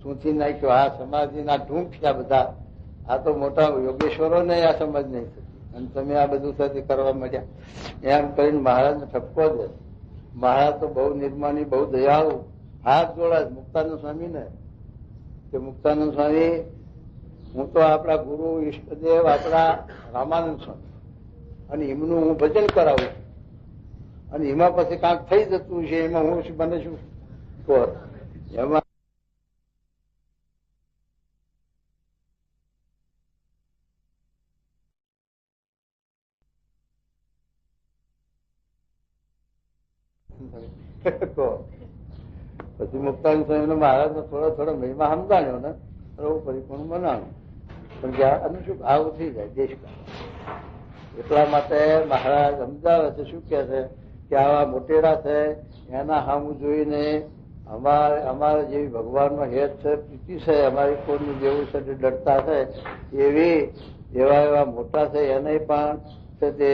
સૂંચી નાખ્યો. આ સમાધિના ઢૂંઢ્યા બધા, આ તો મોટા યોગેશ્વરો ને આ સમજ નહીં થતી, અને તમે આ બધું સાથે કરવા માંડ્યા એમ કરીને મહારાજ ને ઠપકો દે. મહારાજ તો બહુ નિર્માની, બહુ દયાળુ, હાથ જોડાય મુક્તાનંદ સ્વામી ને કે મુક્તાનંદ સ્વામી હું તો આપણા ગુરુ ઈષ્ટદેવ આપણા રામાનંદ સ્વામી, અને એમનું હું ભજન કરાવું છું, અને એમાં પછી કાંક થઈ જતું છે, એમાં હું બને છું તો એમાં પછી મુક્તાનંદ સ્વામી ને મહારાજ નો થોડો મહિમા સમજાણ્યો ને એવું પરિપૂર્ણ બનાવ્યું. પણ અને શું આવું થઈ જાય દેશકાળ, એટલા માટે મહારાજ સમજાવે છે. શું કે છે કે આવા મોટેરા છે એના સામું જોઈને અમારે જેવી ભગવાનનો હેત છે, પ્રીતિ છે, અમારી કોઈનું જેવું છે ડરતા છે, એવા મોટા છે એને પણ છે તે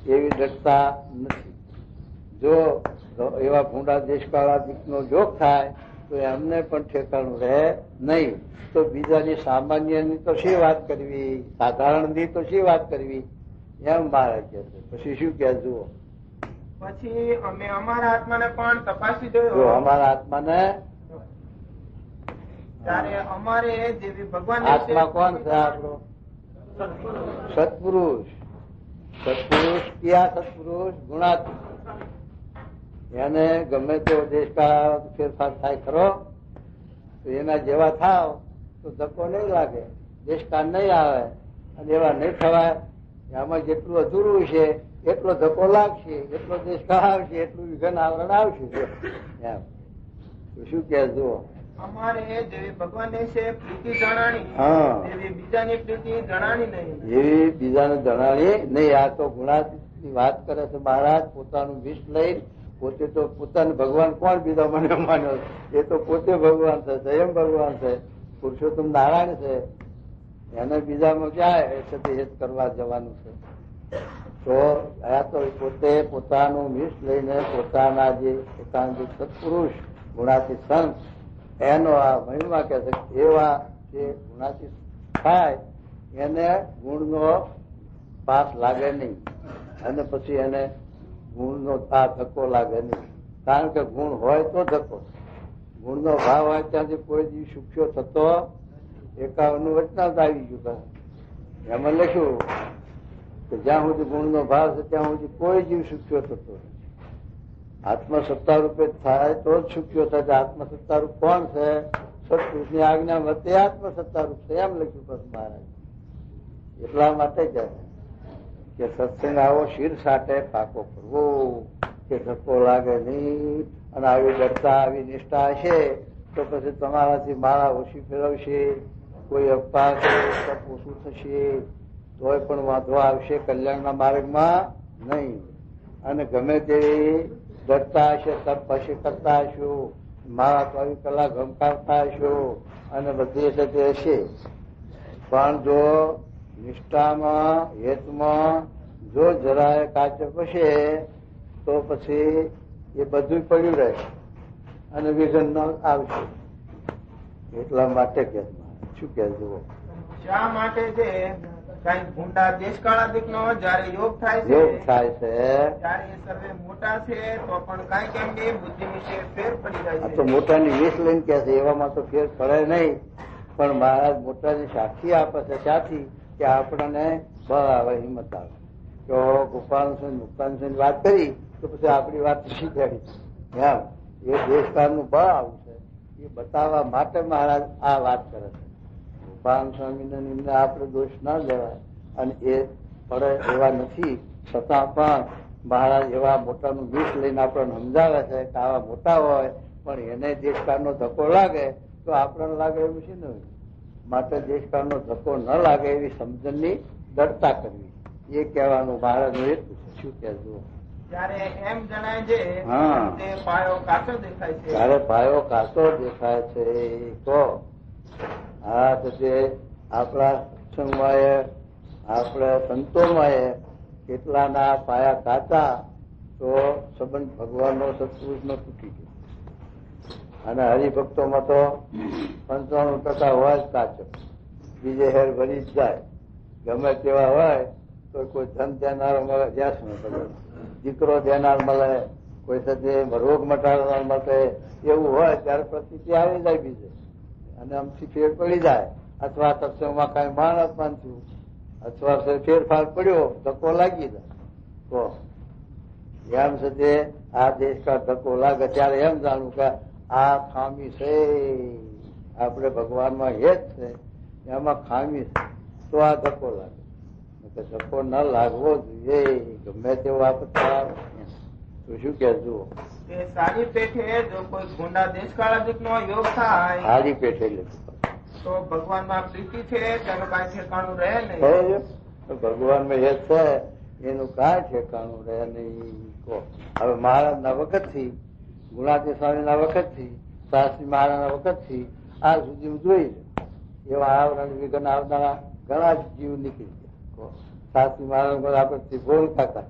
એવી ડરતા નથી. જો એવા ભૂંડા દેશકાળાદિકનો જોગ થાય તો એમને પણ ઠેકાણું રહે નહીં. તો બીજાની સામાન્યની તો શી વાત કરવી, સાધારણની તો શી વાત કરવી, એમ મહારાજ કહે છે. પછી શું કહે જુઓ, પછી અમે અમારા આત્માને પણ તપાસી જોયો. જો અમારા આત્માને, ત્યારે અમારે જેવી ભગવાન આત્મા કોણ છે આપણો? સત્પુરુષ. સત્પુરુષ ક્યાં? સત્પુરુષ ગુણાત્મક. એને ગમે તેવો દેશકાળ ફેરફાર થાય ખરો તો એના જેવા થાવ તો ધક્કો નહીં લાગે, દેશકાળ નહીં આવે, અને એવા નહીં થવાય. આમાં જેટલું અધૂરું છે એટલો ધક્કો લાગશે, એટલો દેશકાળ આવશે, એટલું વિઘન આવરણ આવશે. એમ તો શું કે જુઓ, અમારે જેવી ભગવાન છે પ્રીતિ જણાણી, એવી બીજાની પ્રીતિ જણાણી નહીં. એવી બીજાને જણાણી નહીં. આ તો ગુણાતીતની વાત કરે છે મહારાજ. પોતાનું વિષ લઈ પોતે તો પોતાને ભગવાન કોણ બીજા મને માન્યો, એ તો પોતે ભગવાન છે, સ્વયં ભગવાન છે, પુરુષોત્તમ નારાયણ છે. એને બીજામાં ક્યાં એ છે હેત કરવા જવાનું છે? તો આ તો પોતે પોતાનું વિષ લઈને પોતાના જે સત્પુરુષ ગુણાતીત સંત એનો આ મહિમા કહે છે. એવા જે ગુણાતીત થાય એને ગુણનો પાસ લાગે નહીં, અને પછી એને ગુણનો આ ધક્કો લાગે નહીં. કારણ કે ગુણ હોય તો ધક્કો, ગુણનો ભાવ હોય ત્યાંથી કોઈ દી સુખ્યો થતો 51 વચનાંત આવી ગયું. એમાં લખ્યું કે જ્યાં સુધી ગુણનો ભાવ છે ત્યાં સુધી કોઈ જીવ સુખ્યો થતો. આત્મસત્તા રૂપે થાય તો જ સુખ્યો થાય. આત્મસત્તા રૂપ કોણ છે? સત્પુરુષની આજ્ઞા મતે આત્મસત્તા રૂપ છે, એમ લખ્યું પછી મહારાજ. એટલા માટે કહે કે સત્સંગ આવો શિર સાથે પાકો કરવો કે ધક્કો લાગે નહીં. અને આવી ડરતા આવી નિષ્ઠા હશે તો પછી તમારાથી માળા ઓછી ફેરવશે, કોઈ અપવાસ ઓછું થશે તોય પણ વાંધો આવશે, કલ્યાણના માર્ગમાં નહીં. અને ગમે તેવી ડરતા હશે, તપ પછી કરતા હશું, માળા 24 કલાક ગમકાવતા હશું, અને બધી હશે તે હશે. પણ જો નિષ્ઠામાં હેતમાં જો જરાય કાચપ હશે તો પછી એ બધું પડ્યું રહે અને વિઘન આવશે. એટલા માટે કે શું કે જુઓ, શા માટે છે કઈ ભૂંડા દેશકાળાદિક નો જયારે યોગ થાય યોગ થાય છે ત્યારે એ સર્વે મોટા છે તો પણ કઈક એમની બુદ્ધિ વિશે ફેર પડી જાય આ છે. તો મોટાની વીસ લઈને કે છે, એવામાં તો ફેર પડે નહીં. પણ મહારાજ મોટાની સાક્ષી આપે છે ત્યાંથી કે આપણને બળ આવે, હિંમત આવે. તો ગોપાલ મુક્તાન વાત કરી તો પછી આપણી વાત શીખવાડી એમ એ દેશકાળનું બળ આવું છે એ બતાવવા માટે મહારાજ આ વાત કરે છે. ગોપાલ સ્વામીને નિંદા આપણે દોષ ના લેવાય અને એ પડે એવા નથી, છતાં પણ મહારાજ એવા મોટાનું વિષ લઈને આપણને સમજાવે છે કે આવા મોટા હોય પણ એને દેશકાળનો ધક્કો લાગે તો આપણને લાગે એવું છે ને. માટે દેશકાળનો ધક્કો ન લાગે એવી સમજણની દળતા કરવી એ કહેવાનું મહારાજનું હેતુ છે. શું કહેજો, ત્યારે એમ જણાય છે હા. તે પાયો કાચો દેખાય છે. ત્યારે પાયો કાચો દેખાય છે તો હા તો તે આપણા સત્સંગમાં આપણે સંતોમાં કેટલાના પાયા કાચા તો સંબંધ ભગવાનનો સત્પુરુષનો તૂટી ગયો. અને હરિભક્તોમાં તો 95% હોય જ કાચો, બીજે હેર ભરી જ જાય. ગમે તેવા હોય તો કોઈ ધન દેનાર મળે, જ્યાં દીકરો દેનાર મળે, કોઈ સાથે રોગ મટાડનાર મળે, એવું હોય ત્યારે પ્રતિતિ આવી જાય બીજે અને આમથી ફેર પડી જાય. અથવા સત્સંગમાં કઈ માન અપમાન થયું અથવા ફેરફાર પડ્યો, ધક્કો લાગી જાય તો એમ છે આ દેશકા ધક્કો લાગે ત્યારે એમ જાણવું કે આ ખામી છે, આપણે ભગવાનમાં હેત છે એમાં ખામી છે તો આ ધક્કો લાગે. ધક્કો ન લાગવો જોઈએ ગમે તેવો આપતા તો શું કે જુઓ, સારી પેઠે જો કોઈ ભૂંડા દેશકાળાદિક નો યોગ થાય સારી પેઠે તો ભગવાનમાં પ્રીતિ છે તેનું કઈ ઠેકાણું રહે નહીં. ભગવાનમાં હેત છે એનું કાંઈ ઠેકાણું રહે નહીં. હવે મહારાજના વખતથી, ગુણાતી સ્વામીના વખતથી, શાસ્ત્રી મહારાજના વખતથી આ સુધી જોઈ એવા આવરણ વિઘન આવનારા ઘણા જીવ નીકળી ગયા. શાસ્ત્રી મહારાજ આપણે બોલતા હતા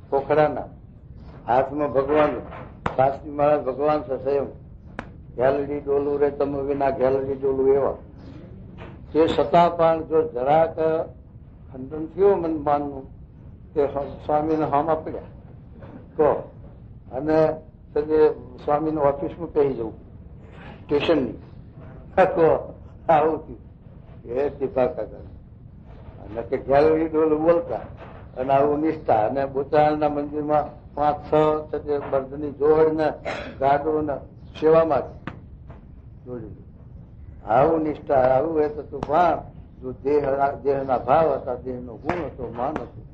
પોખડાના હાથમાં ભગવાન, શાસ્ત્રી મહારાજ ભગવાન છે સ્વયં. ઘેલડી ડોલું રે તમે વિના ઘેલડી ડોલું એવા તે છતાં પણ જો જરાક ખંડન થયું મનમાનનું તે સ્વામીને હામા પડ્યા તો અને સ્વામીને ઓફિસમાં કહી જવું સ્ટેશનની તો આવું થયું એ કૃપા કરે અને કે ઘેલડી ડોલું બોલતા અને આવું નિષ્ઠા અને બોચાણના મંદિરમાં 5-6 બર્ધની જોડ ને ગાડો ને સેવામાં જોડી આવું નિષ્ઠા આવું એ થતું. પણ જો દેહના ભાવ હતા, દેહનો ગુણ હતો, માન હતું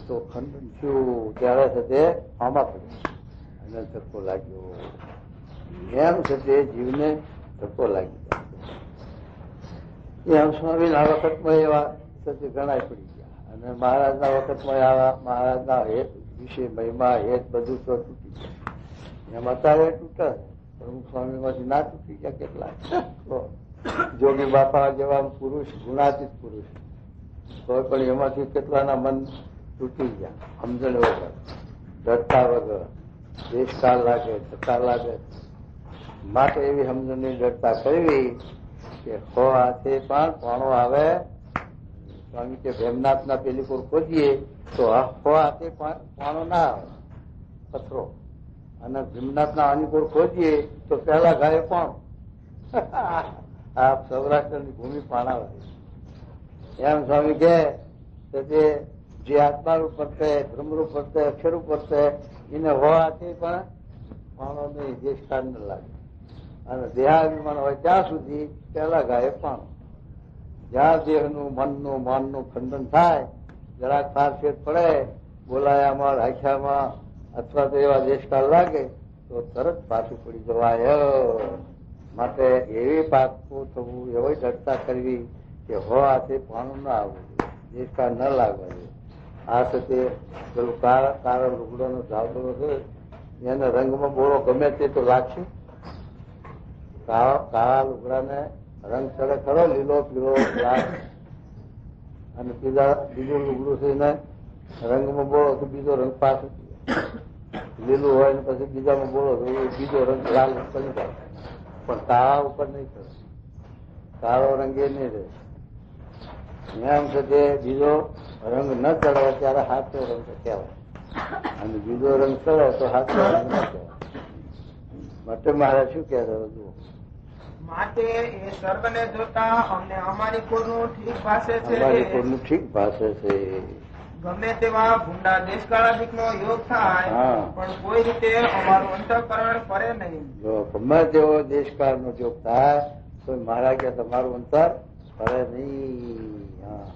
તો ખંડન થયું ત્યારે તે આમાં પડ્યું અને ધક્કો લાગ્યો. એમ છે તે જીવને ધક્કો લાગી જાય. એમ સ્વામીના વખતમાં એવા ઘણા પડી ગયા અને મહારાજના વખતમાં આવા મહારાજના હેત વિશે મહિમા હેત બધું તો તૂટી ગયા. એમ અત્યારે તૂટે પ્રમુખ સ્વામી માંથી ના તૂટી ગયા કેટલા. જોગી બાપા જેવા પુરુષ, ગુણાતીત પુરુષ તો પણ એમાંથી કેટલાના મન તૂટી ગયા સમજણ વગર, ડરતા વગર, દેશકાળ લાગે, ધક્કા લાગે. માટે એવી સમજણની ડરતા કરવી કે હો હાથે પણ પાણો આવે. સ્વામી કે ભેમનાથના પેલી કોર ખોદીએ તો હો હાથે પાણો ના આવે પથરો, અને ભીમનાથના આની કોર ખોદીએ તો પહેલા ગાય પાણો. આ સૌરાષ્ટ્રની ભૂમિ પાણાવાળી. એમ સ્વામી કે જે આત્મારૂપ વર્તે, બ્રહ્મરૂપ વર્તે, અક્ષરરૂપ વર્તે એને હોવાથી પણ પાણો નહીં, દેશકાળ ન લાગે. અને દેહાભિમાન હોય ત્યાં સુધી પહેલા ગાય પાણો. જ્યાં દેહનું, મનનું, માનનું ખંડન થાય, જરાક ફારફેર પડે, બોલાયામાં, રાખ્યામાં અથવા તો એવા દેશકાળ લાગે તો તરત પાછું પડી જવાય. માટે એવી પાકું થવું, એવી ચર્ચા કરવી કે હો હાથે પાણું ના આવવું, દેશકાળ ન લાગવા. આ સાથે પેલું કાળો લુગડોનો ઝાવડો છે એને રંગમાં બોળો ગમે તે તો લાગશે. કાળા લુગડાને રંગ ચડે ખરો, લીલો પીળો લાલ, અને બીજું લુગડું છે એને રંગમાં બોળો તો બીજો રંગ પાછો લીલું હોય ને પછી બીજામાં બોળો તો બીજો રંગ લાલ પડી જાય, પણ કાળા ઉપર નહીં કરે. કાળો રંગ એ નહીં રહે. એમ છે તે બીજો રંગ ન ચડે ત્યારે હાથો રંગ કહેવાય, અને બીજો રંગ ચડે તો હાથો રંગ ન કહેવાય. માટે મારે શું કહેવાય જુઓ, માટે એ સર્વને જોતા અમને અમારી કોરનું ઠીક ભાષે અમારી છે. કોરનું ઠીક ભાષે છે. ગમે તેવા ભૂંડા દેશકાળાધિક નો યોગ થાય હા. પણ કોઈ રીતે અમારું અંતઃકરણ ફરે નહીં. જો ગમે તેવો દેશકાળનો જોગ થાય તો મારા કે તમારું અંતર ફરે નહીં. હા.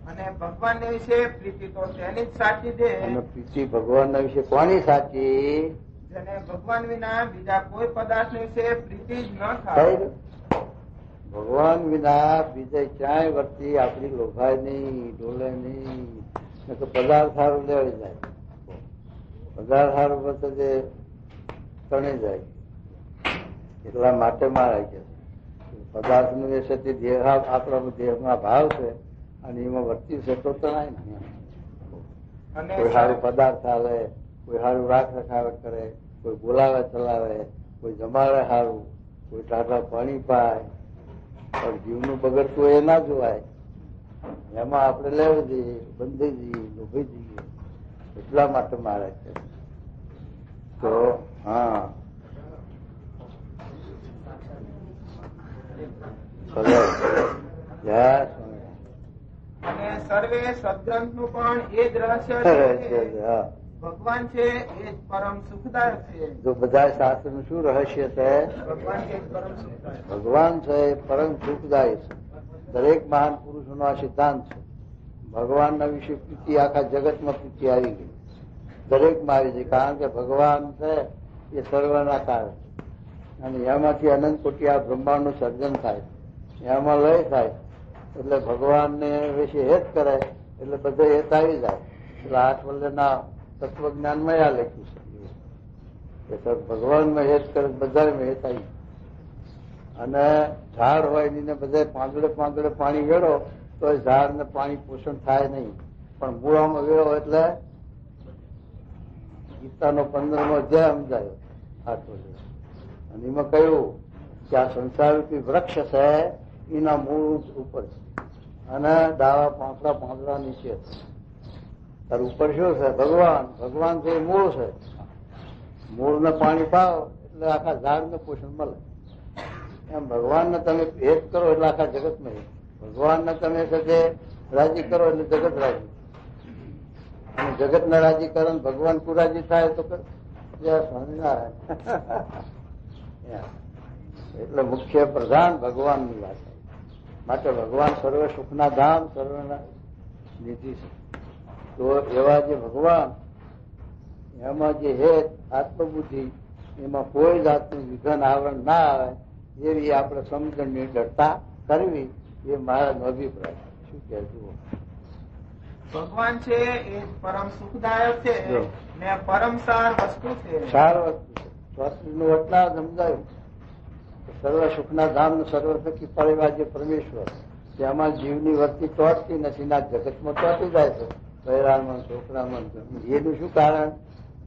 અને ભગવાન વિશે પ્રીતિ તો તેની જ સાચી છે અને પ્રીતિ ભગવાનના વિશે કોની સાચી? જેને ભગવાન વિના બીજા કોઈ પદાર્થ વિશે પ્રીતિ જ ન થાય. થાય. ભગવાન વિના બીજે ક્યાંય વર્તી આપણી લોભાય નહીં, ડોલે નહીં. તો પદાર્થ સારું લેવાઈ જાય, પદાર્થ સારું બધે જે તણી જાય. એટલા માટે મારા કે પદાર્થ નું એ છે તે દેહ આપણા દેહમાં ભાવ છે અને એમાં વર્તી છે તો તણાય ને. અને કોઈ સારું પદાર્થ હાલે, કોઈ સારું રાખ રખાવટ કરે, કોઈ બોલાવે ચલાવે, કોઈ જમાડે સારું, કોઈ ટાટા પાણી પાય, પણ જીવનું બગડતું એ ના જોવાય. એમાં આપણે લેવું જઈએ, બંધી જઈએ, લોભી જઈએ. એટલા માટે મારે છે. તો હા, અને સર્વે સદગ્રંથ નું પણ એ જ રહસ્ય છે. ભગવાન છે એ જ પરમ સુખદાયક છે. જો બધા શાસ્ત્ર નું શું રહસ્ય છે? ભગવાન છે જ પરમ સુખદાયક. ભગવાન છે એ પરમ સુખદાયી છે. દરેક મહાન પુરુષોનો આ સિદ્ધાંત છે. ભગવાનના વિશે પ્રીતિ આખા જગતમાં પ્રીતિ આવી ગઈ, દરેકમાં આવી ગઈ. કારણ કે ભગવાન છે એ સર્વના કારણ, અને એમાંથી અનંત કોટી આ બ્રહ્માંડનું સર્જન થાય, એમાં લય થાય. એટલે ભગવાનને વિશે હેત કરે એટલે બધે હેત આવી જાય. એટલે આઠવલ્યના તત્વજ્ઞાનમાં આ લખ્યું છે કે ભગવાનમાં હેત કરે બધામાં હેત આવી. અને ઝાડ હોય એને બધે પાંદડે પાંદડે પાણી વેળો તો એ ઝાડને પાણી પોષણ થાય નહીં, પણ મૂળામાં વેળો એટલે ગીતાનો 15મો અધ્યાય સમજાયો આઠવલ્ય. અને એમાં કહ્યું કે આ સંસારરૂપી વૃક્ષ છે એના મૂળ ઉપર છે અને ડાળા પાંદડા નીચે છે. તાર ઉપર શું છે? ભગવાન. ભગવાન છે એ મૂળ છે. મૂળને પાણી પાવો એટલે આખા ઝાડને પોષણ મળે. એમ ભગવાનને તમે ભેદ કરો એટલે આખા જગતમાં હેત. ભગવાનને તમે સાથે રાજી કરો એટલે જગત રાજી, અને જગતને રાજી કરે ભગવાન કુરાજી થાય તો સ્વામિનારાયણ. એટલે મુખ્ય પ્રધાન ભગવાનની વાત. માટે ભગવાન સર્વ સુખના ધામ, સર્વના નિધિ છે. તો એવા જે ભગવાન, એમાં જે હેત આત્મબુદ્ધિ, એમાં કોઈ જાતનું વિઘન આવરણ ના આવે એવી આપણે સમજણની દળતા કરવી એ મારા અભિપ્રાય. શું કહેવું? ભગવાન છે એ પરમ સુખદાયક છે ને પરમ સાર વસ્તુ છે. સાર વસ્તુ છે. સ્વાસ્થ્યનું એટલા સમજાયું સર્વ સુખના ધામ સર્વ થકી પરિવાર જે પરમેશ્વર, તેમાં જીવની વર્તી તોડતી નથી, ના જગતમાં તોડતી જાય છે. બહેરામાં, છોકરામાં. એનું શું કારણ?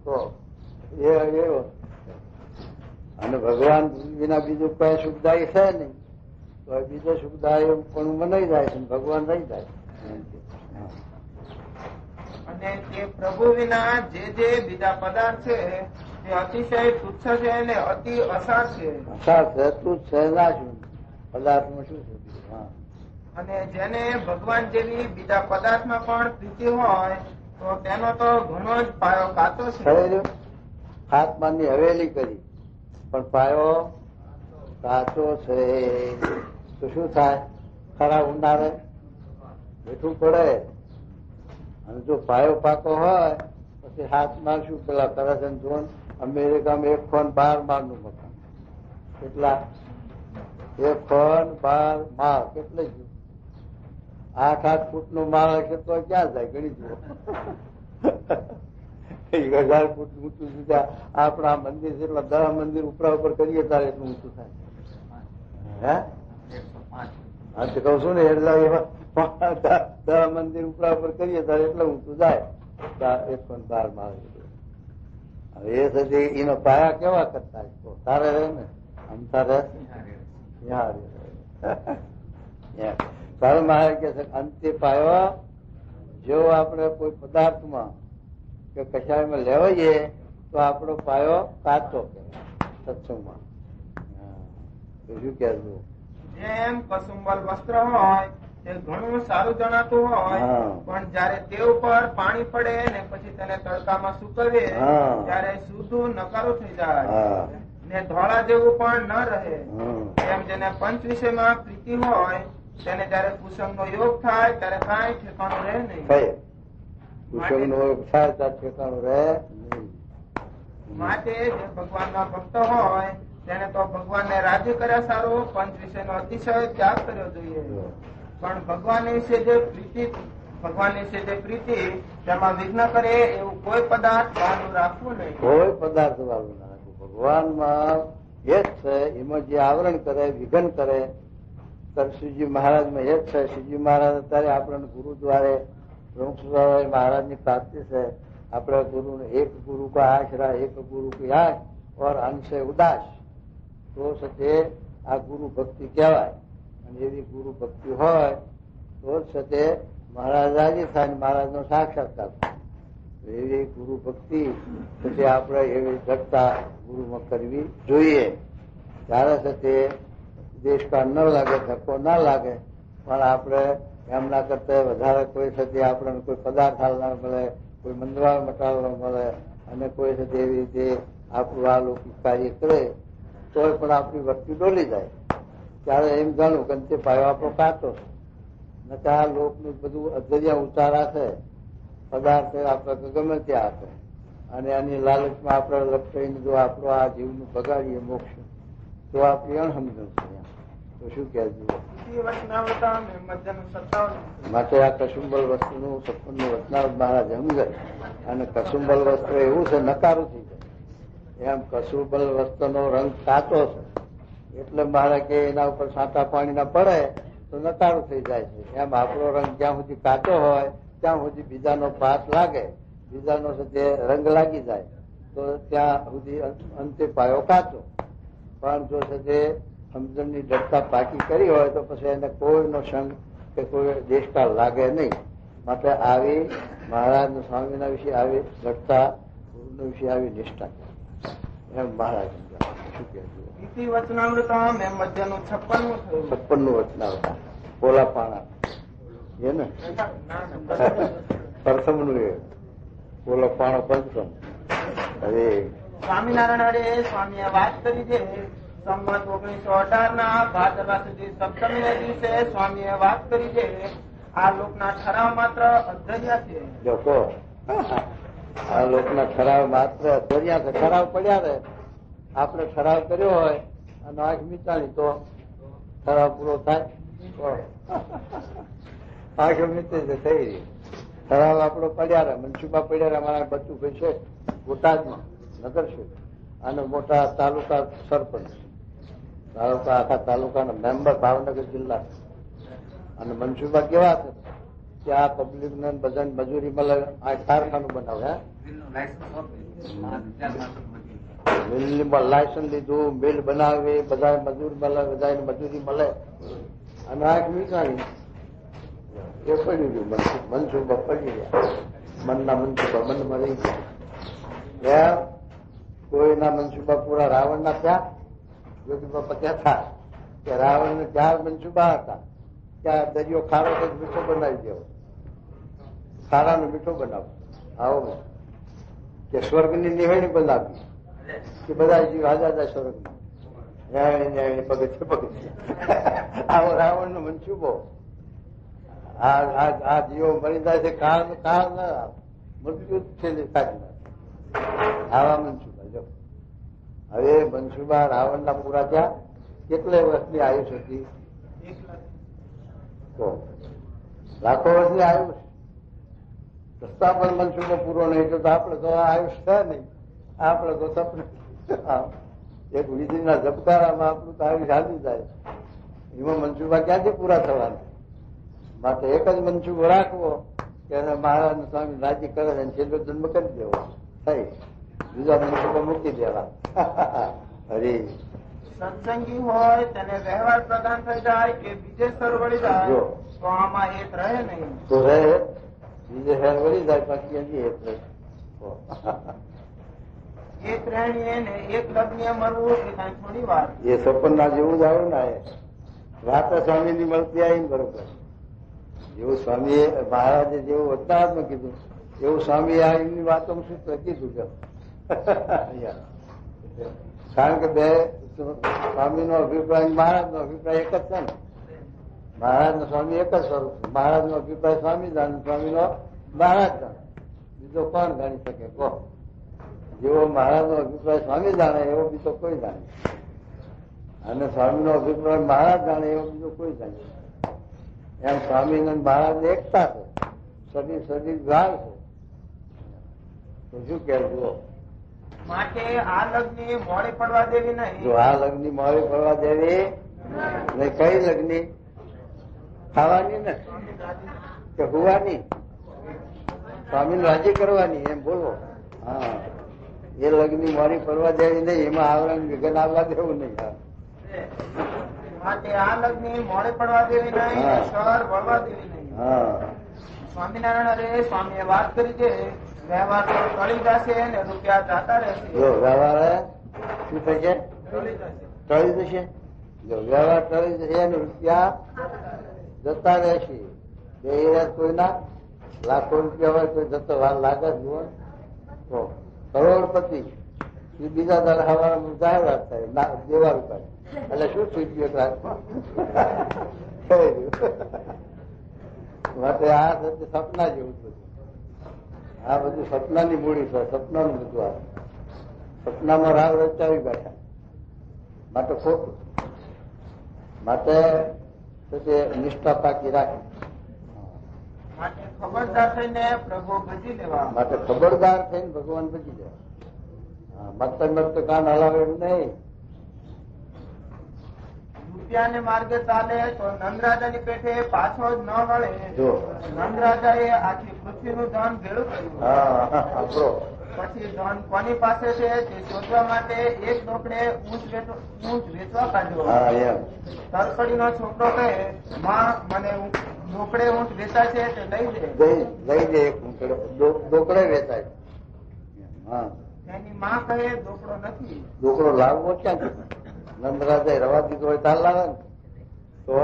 તો એવો. અને ભગવાન વિના બીજું કઈ સુખદાયી છે નહીં, તો બીજો સુખદાયી પણ મનાઈ જાય છે, ભગવાન રહી જાય. અને તે પ્રભુ વિના જે બીજા પદાર્થ છે તે અતિશય તુચ્છ છે અને અતિ અસાર છે. અસાર છે, તુચ્છ છે, ના શું પદાર્થમાં શું છે? હા. અને જેને ભગવાન જેવી બીજા પદાર્થમાં પણ પ્રીતિ હોય તો તેનો તો ઘણો જ પાયો કાચો છે. આત્માની હવેલી કરી પણ પાયો કાચો છે. તો શું થાય? ખરા ઉનાળે બેઠું પડે. અને જો પાયો પાકો હોય પછી હાથમાં શું પેલા કરે છે જોન અમેરિકામાં 1 ફોન 12 માળનું મકાન. કેટલા? 1 ફોન 12 માળ. કેટલે ગયું? 8-8 ફૂટનો માળ હશે તો ક્યાં જાય? ગણી જુઓ. 1000 ફૂટ ઊંચું સુધી આપણા મંદિર જેટલા 10 મંદિર ઉપરા ઉપર કરીએ ત્યારે એટલું ઊંચું થાય. હે? હા તો કઉ છું ને, એટલે 10 મંદિર ઉપરા ઉપર કરીએ ત્યારે એટલું ઊંચું જાય. 1 ફોન 12 માળ. હવે એ સુધી એનો પાયા કેવા કરતા? તારે રહે ને, આમ તારે તારે મહારાજ કે છે અંતે પાયો જો આપણે કોઈ પદાર્થમાં કે કશાયમાં લેવાઈએ તો આપણો પાયો કાચો કહેવાય સત્સંગમાં. શું કહેવું? જેમ કસુંબલ વસ્ત્ર હોય તે ઘણું સારું જણાતું હોય, પણ જયારે તે ઉપર પાણી પડે ને પછી તેને તડકામાં સુકવે ત્યારે શુદ્ધ નકારું થઈ જાય ને ધોળા જેવું પણ ન રહે. એમ જેને પંચ વિષયમાં પ્રીતિ હોય તેને જયારે કુસંગ નો યોગ થાય ત્યારે કાંઈ ઠેકાણું રહે નહીં. કુસંગ નો યોગ થાય ત્યારે ઠેકાણું રહે. માટે જે ભગવાન ના ભક્ત હોય તેને તો ભગવાન ને રાજી કર્યા સારું પંચ વિષય નો અતિશય ત્યાગ કર્યો જોઈએ. પણ ભગવાન વિશે જે પ્રીતિ તેમાં વિઘ્ન કરે એવું કોઈ પદાર્થ વાળું રાખવું નહીં. કોઈ પદાર્થ વાળું ના રાખવું. ભગવાનમાં એ જ છે, એમાં જે આવરણ કરે વિઘન કરે. શ્રીજી મહારાજમાં એ જ છે. શ્રીજી મહારાજ અત્યારે આપણને ગુરુદ્વારે પ્રમુખ મહારાજ ની પ્રાપ્તિ છે. આપણે ગુરુ એક ગુરુ કા આશરા એક ગુરુ કી આશ और અંશે ઉદાસ તો સતે આ ગુરુ ભક્તિ કહેવાય. અને એવી ગુરુ ભક્તિ હોય તો જ સતે મહારાજ રાજી થાય, મહારાજ નો સાક્ષાત્કાર. એવી ગુરુ ભક્તિ પછી આપણે એવી દ્રઢતા ગુરુમાં કરવી જોઈએ. ત્યારે સતે દેશકાળ ન લાગે, ધક્કો ના લાગે. પણ આપણે એમના કરતા વધારે કોઈ સતે આપણને કોઈ પદાર્થ હાલનાર મળે, કોઈ મંદવાળ મટાડવા મળે અને કોઈ સતે એવી રીતે આપણું આ લૌકિક કાર્ય કરે તો પણ આપણી વસ્તુ ડોલી જાય. ત્યારે એમ જાણવું કે તે પાયો આપણો કાચો છે. આ લોકનું બધું અધર્યા ઉતારા છે, પદાર્થ આપણે ગમે ત્યાં આપે અને એની લાલચમાં આપણે લપટાઈને જો આપણો આ જીવનું બગાડીએ મોક્ષ તો આપણી અણસમજણ છે. તો શું કહેવું? માટે આ કસુંબલ વસ્તુનું સપનનું વચનાવત મહારાજ સમજે. અને કસુંબલ વસ્ત્ર એવું છે નકારું થઈ જાય. એમ કસુંબલ વસ્ત્રનો રંગ કાચો છે એટલે મારે કે એના ઉપર છાંટા પાણી ના પડે તો નકારું થઈ જાય છે. એમ આપણો રંગ જ્યાં સુધી કાચો હોય ત્યાં સુધી બીજાનો પાસ લાગે, બીજાનો જે રંગ લાગી જાય તો ત્યાં સુધી અંતે પાયો કાચો. પણ જો છે સમજણની દ્રઢતા પાકી કરી હોય તો પછી એને કોઈનો સંગ કે કોઈ દેશકાળ લાગે નહીં. માટે આવી મહારાજ સ્વામીના વિશે આવી દ્રઢતા, ગુરુના વિશે આવી નિષ્ઠા એમ મહારાજ શું કહેવું? વચનામૃતમ એમ મધ્યનું 56નું વચનામૃત પોલા પાણા એ ને પ્રથમનું એ પોલો પાણો પંચમ. હવે સ્વામિનારાયણ સ્વામીએ વાત કરી છે સંવત 1918 ના ભાદરવા સુધી સપ્તમીને દિવસે સ્વામીએ વાત કરી છે આ લોકના ઠરાવ માત્ર અધર્યા છે. લોકો આ લોકના ઠરાવ માત્ર અધર્યા છે. ઠરાવ પડ્યા રહે. આપણે ઠરાવ કર્યો હોય અને આંખ મીચાણી તો ઠરાવ પૂરો થાય. આંખ મીચે છે થઈ રહી. ઠરાવ આપણો પડ્યા રહે. મનસુબા પડ્યા રહે. અમારા બચ્ચુભાઈ છે બોટાદમાં નગર છે અને મોટા તાલુકા સરપંચ, આખા તાલુકાના મેમ્બર ભાવનગર જિલ્લા. અને મનસુબા કેવા છે કે આ પબ્લિક ને બધાને મજૂરી મળે. આ કારખાનું બનાવે, મિલમાં લાયસન્સ લીધું, મિલ બનાવી, બધા મજૂર મળે, બધાને મજૂરી મળે અને આંખ મીકાણી એ પડી ગયું. મનસુબા પડી ગયા. મનના મનસુબા મનમાં રહી ગયા. કોઈના મનસુબા પૂરા રાવણના થયા. યોગી બાપા ક્યાં થયા કે રાવણને 4 મનસુબા હતા. ત્યાં દરિયો ખારો તો મીઠો બનાવી દેવો, ખારાનો મીઠો બનાવો. આવો કે સ્વર્ગની નિવેણી બનાવી કે બધા જીવ હાજા સ્વર્ગમાં ન્યાય પગથિયે પગથિયે. આવો રાવણનો મનસુબો. આ જીવો મરી જાય છે. કાળ ના મૃત્યુ છેલ્લી સાચી આવા મનસુબા. જો હવે મનસુબા રાવણના પૂરા થયા. કેટલા વર્ષની આયુષ હતી? તો લાખો વર્ષની આયુષ. રસ્તા પર મનસુબો પૂરો નહીં તો આપણે તો આયુષ છે નહીં. આપણે તો સપને એક વીજળીના ઝબકારામાં આપણું તો આયુષ હાલી જાય. એમાં મનસુબા ક્યાંથી પૂરા થવાના? માટે એક જ મનસુબો રાખવો કે મહારાજ સ્વામી રાજી કરે છે છેલ્લો જન્મ કરી દેવો થઈ. બીજા મનસુબા મૂકી દેવા. હરી સત્સંગી હોય તેને વ્યવહાર પ્રદાન થઈ જાય કે બીજે સ્તર વળી જાય જો. તો આમાં એક રહે નહીં. તો રહે બીજે હેર વળી જાય બાકી હજી એક રહે. એક રહેણીએ ને એક લગ્ન મળવું એ કઈ થોડી વાર. એ સપના જેવું જ આવ્યું ને એ વાત સ્વામીની મળતી આવી બરોબર. જેવું સ્વામીએ મહારાજે જેવું વચનાત્મક કીધું એવું સ્વામી આ એમની વાતો સૂત્ર કીધું કે કારણ કે બે સ્વામીનો અભિપ્રાય મહારાજનો અભિપ્રાય એક જ છે ને. મહારાજનો સ્વામી એક જ સ્વરૂપ છે. મહારાજનો અભિપ્રાય સ્વામી જાણે, સ્વામીનો મહારાજ જાણે, બીજો કોણ જાણી શકે કહો? જેવો મહારાજનો અભિપ્રાય સ્વામી જાણે એવો બીજો કોઈ જાણે, અને સ્વામીનો અભિપ્રાય મહારાજ જાણે એવો બીજો કોઈ જાણે. એમ સ્વામી અને મહારાજ એકતા છે, સદી સદી ગાળ છે. તો શું કહેવું? માટે આ લગ્ન મોડે પડવા દેવી નહીં. જો આ લગ્ન મોડી પડવા દેવી ને કઈ લગ્ન ખાવાની ને કે હુવાની? સ્વામી રાજી કરવાની એમ બોલો. હા, એ લગ્ન મોડી પડવા દેવી નહીં, એમાં આવરણ વિઘન આવવા દેવું નહીં. માટે આ લગ્ન મોડે પડવા દેવી નહીં, હા. સર વળવા દેવી નહીં. હા, સ્વામિનારાયણ અરે સ્વામીએ વાત કરી છે વ્યવહાર તો ટળી જશે ને રૂપિયા જતા રહેશે. જો વ્યવહાર શું થશે? ટળી જશે. ટળી જશે. જો વ્યવહાર ટળી જશે અને રૂપિયા જતા રહેશે. બે કોઈના લાખો રૂપિયા હોય તો જતો વાર લાગે જુઓ તો કરોડપતિ એ બીજા દાડે હવારમાં જાહેરાત થાય દેવા રૂપિયા એટલે શું થઈ ગયું? માટે આ સપના જેવું છે. આ બધું સપનાની મૂડી છે, સપનાનું બધું આ સપનામાં રાગ રચાવી બેઠા માટે ખોટું. માટે નિષ્ઠા પાકી રાખી. માટે ખબરદાર થઈને પ્રભુ ભજી લેવા. માટે ખબરદાર થઈને ભગવાન ભજી જાય. મત મત કાન હલાવે એવું નહીં. રૂપિયાને માર્ગે ચાલે તો નંદરાજાની પેઠે પાછો જ ન વળે. જો નંદરાજાએ આખી પૃથ્વીનું ધન ભેળું કર્યું. હા આપણો પછી ધન કોની પાસે છે તે શોધવા માટે એક ડોકડે ઊંચ વેચવા કાઢ્યો. હા એમ તરકડીનો છોકરો કહે માં મને ડોકડે ઊંચ વેચાય છે તે લઈ દે. લઈ દે એક ડોકડે વેચાય. હા, એની માં કહે ડોકડો નથી. ડોકડો લાવવો ક્યાં? નંદરાજા રવા દીધો હોય તાર લાવે ને તો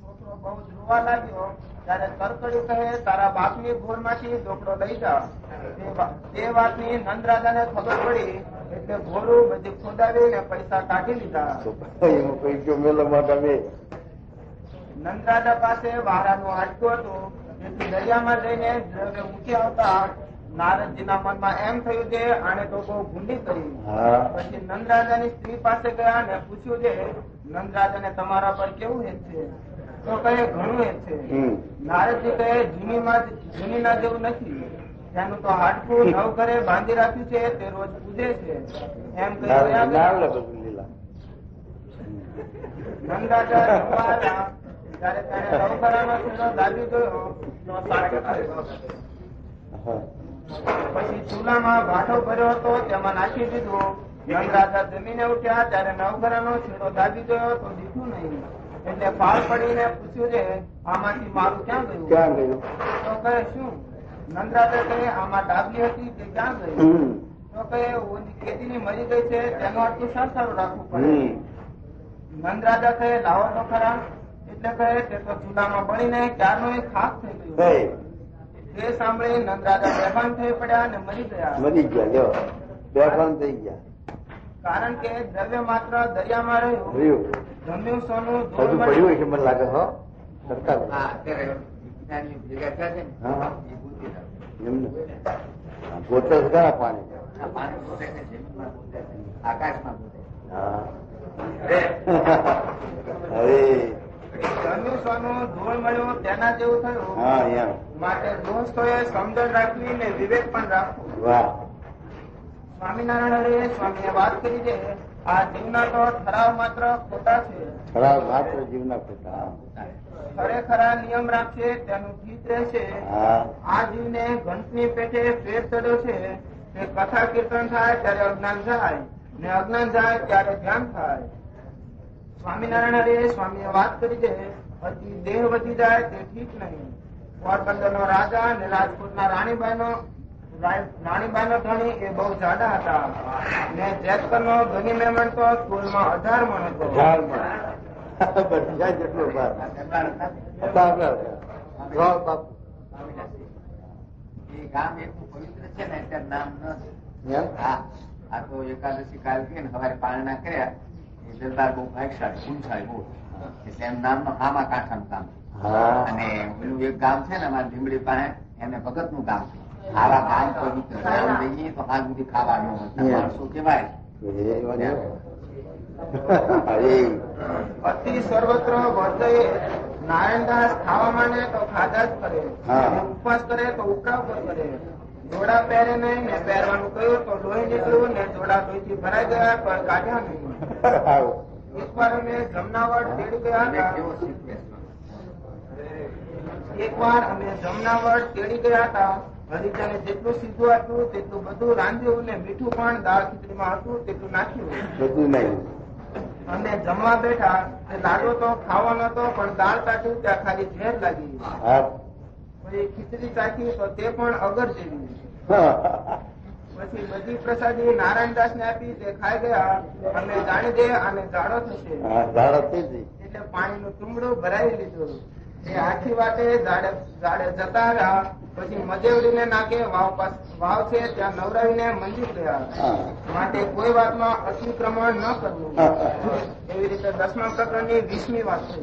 છોકરો બહુ જોવા લાગ્યો ત્યારે તરકડી કહે તારા બાપની ભોરમાંથી ડોકડો લઈ જા. તે વાતની નંદરાજાને ખબર પડી એટલે ભોરું બધી ખોદાવીને પૈસા કાઢી લીધા. એમાં કઈ ગયો મેલો માટે બે નંદરાજા પાસે વારાનું હાડકું હતું તેથી દરિયામાં જઈને દ્રવ્ય મૂકી આવતા નારદજીના મનમાં એમ થયું કે આને તો બહુ ભૂંડી કરી. હા પછી નંદરાજાની સ્ત્રી પાસે ગયા અને પૂછ્યું છે નંદરાજાને તમારા પર કેવું હેત છે? તો કહે ઘણું હેત છે. નારદજી કહે જૂનીના જેવું નથી. તેનું તો હાડકું નવ ઘરે બાંધી રાખ્યું છે તે રોજ પૂજે છે એમ કહી ગયા. નંદરાજા જમવા આવ્યા ત્યારે તેને નવઘરાનો ચૂલો દાબી ગયો તો સાચો થયો. પછી ચૂલામાં ભાઠો ભર્યો હતો તેમાં નાખી દીધું. નંદરાજા જમીને ઉઠ્યા ત્યારે નવઘરાનો છેડો દાબી ગયો તો દીઠું નહીં. એટલે ફાળ પડીને પૂછ્યું છે આમાંથી મારું ક્યાં ગયું? તો કહે શું? નંદરાજા કહે આમાં ડાબલી હતી તે ક્યાં ગઈ? તો કહે કેદીની મરી ગઈ છે તેનું આટલું સારું રાખવું પડે. નંદરાજા કહે લાવો તો ખરા. એટલે કહે તે તો ચૂલામાં બળીને ક્યારનો એ ખાસ થઈ ગયું. તે સાંભળી નંદરાજા બેભાન થઈ પડ્યા અને મરી ગયા. બેભાન થઈ ગયા. કારણ કે દ્રવ્ય માત્ર દરિયામાં રહ્યું. જમ્યું સોનું હજુ પડ્યું છે મને લાગે. હો સરકાર ગોતે ખરા પાણી આકાશમાં હવે જમ્યું સોનું ધૂળ મળ્યું તેના જેવું થયું. હા એમ માટે દોસ્તોએ સમજણ રાખવી ને વિવેક પણ રાખવું. વાહ સ્વામિનારાયણ સ્વામીએ વાત કરી છે આ જીવના તો ઠરાવ માત્ર ખોટા છે. ખરાબ માત્ર જીવના ખોટા. ખરેખરા નિયમ રાખશે તેનું જીત રહેશે. હા આ જીવને ઘંટની પેટે ફેર ચડ્યો છે તે કથા કીર્તન થાય ત્યારે અજ્ઞાન જાય ને અજ્ઞાન જાય ત્યારે ધ્યાન થાય. સ્વામિનારાયણ હરે સ્વામીએ વાત કરી છે, અતિ દેહ વધી જાય તે ઠીક નહીં. પોરબંદર નો રાજા અને રાજકોટના રાણીબાઈનો ધણી એ બહુ જાડા હતા. ને જેતકર નો ધણી મેમણ તો સ્કૂલમાં 18 મણ હતો. 18 મણ બધા જેટલો બાપુ એ ગામ એટલું પવિત્ર છે ને અત્યારે નામ ન. હા, આ તો એકાદશી કાલ કે સવારે પાળના કર્યા એ દરબાર બહુ ભાગશાળી ગુણશાળી બહુ એટલે એમ નામ નો હામા કાંઠાનું ગામ. અને પેલું એક ગામ છે ને અમારા લીમડી પાસે એને ભગત નું ગામ છે. આવા ગામ પવિત્ર જઈએ તો હાથ સુધી ખાવાનું માણસો કેવાય. અતિ સર્વત્ર વર્તય. નારાયણદાસ ખાવા માંડે તો ખાધા જ કરે, ઉપવાસ કરે તો ઉકળા ઉપર કરે. જોડા પહેરે નહીં ને પહેરવાનું કહ્યું તો લોહી નીકળ્યું ને જોડા લોહીથી ભરાઈ ગયા પણ કાઢ્યા નહીં. એકવાર અમે જમનાવડ તેડી ગયા હતા. હરિજાને જેટલું સીધું હતું તેટલું બધું રાંધ્યું ને મીઠું પણ દાળ ખીચડીમાં હતું તેટલું નાખ્યું. બધું નહીં. અને જમવા બેઠા લાડો તો ખાવાનો હતો પણ દાળ કાઢ્યું ત્યાં ખાલી ઝેર લાગી. પછી ખીચડી ચાખી તો તે પણ અગર જેવી. પછી બધી પ્રસાદી નારાયણદાસ ને આપી તે ખાઈ ગયા. અને જાણી દે અને જાડો થશે એટલે પાણીનું ચુંબડું ભરાઈ લીધું. એ આખી વાતે જાડે જતા રહ્યા. પછી મજેવડીને નાકે વાવ છે ત્યાં નવરાવીને મંદિર ગયા. માટે કોઈ વાતમાં અતિક્રમણ ન કરવું. એવી રીતે 10મા પ્રકરણની 20મી વાત છે.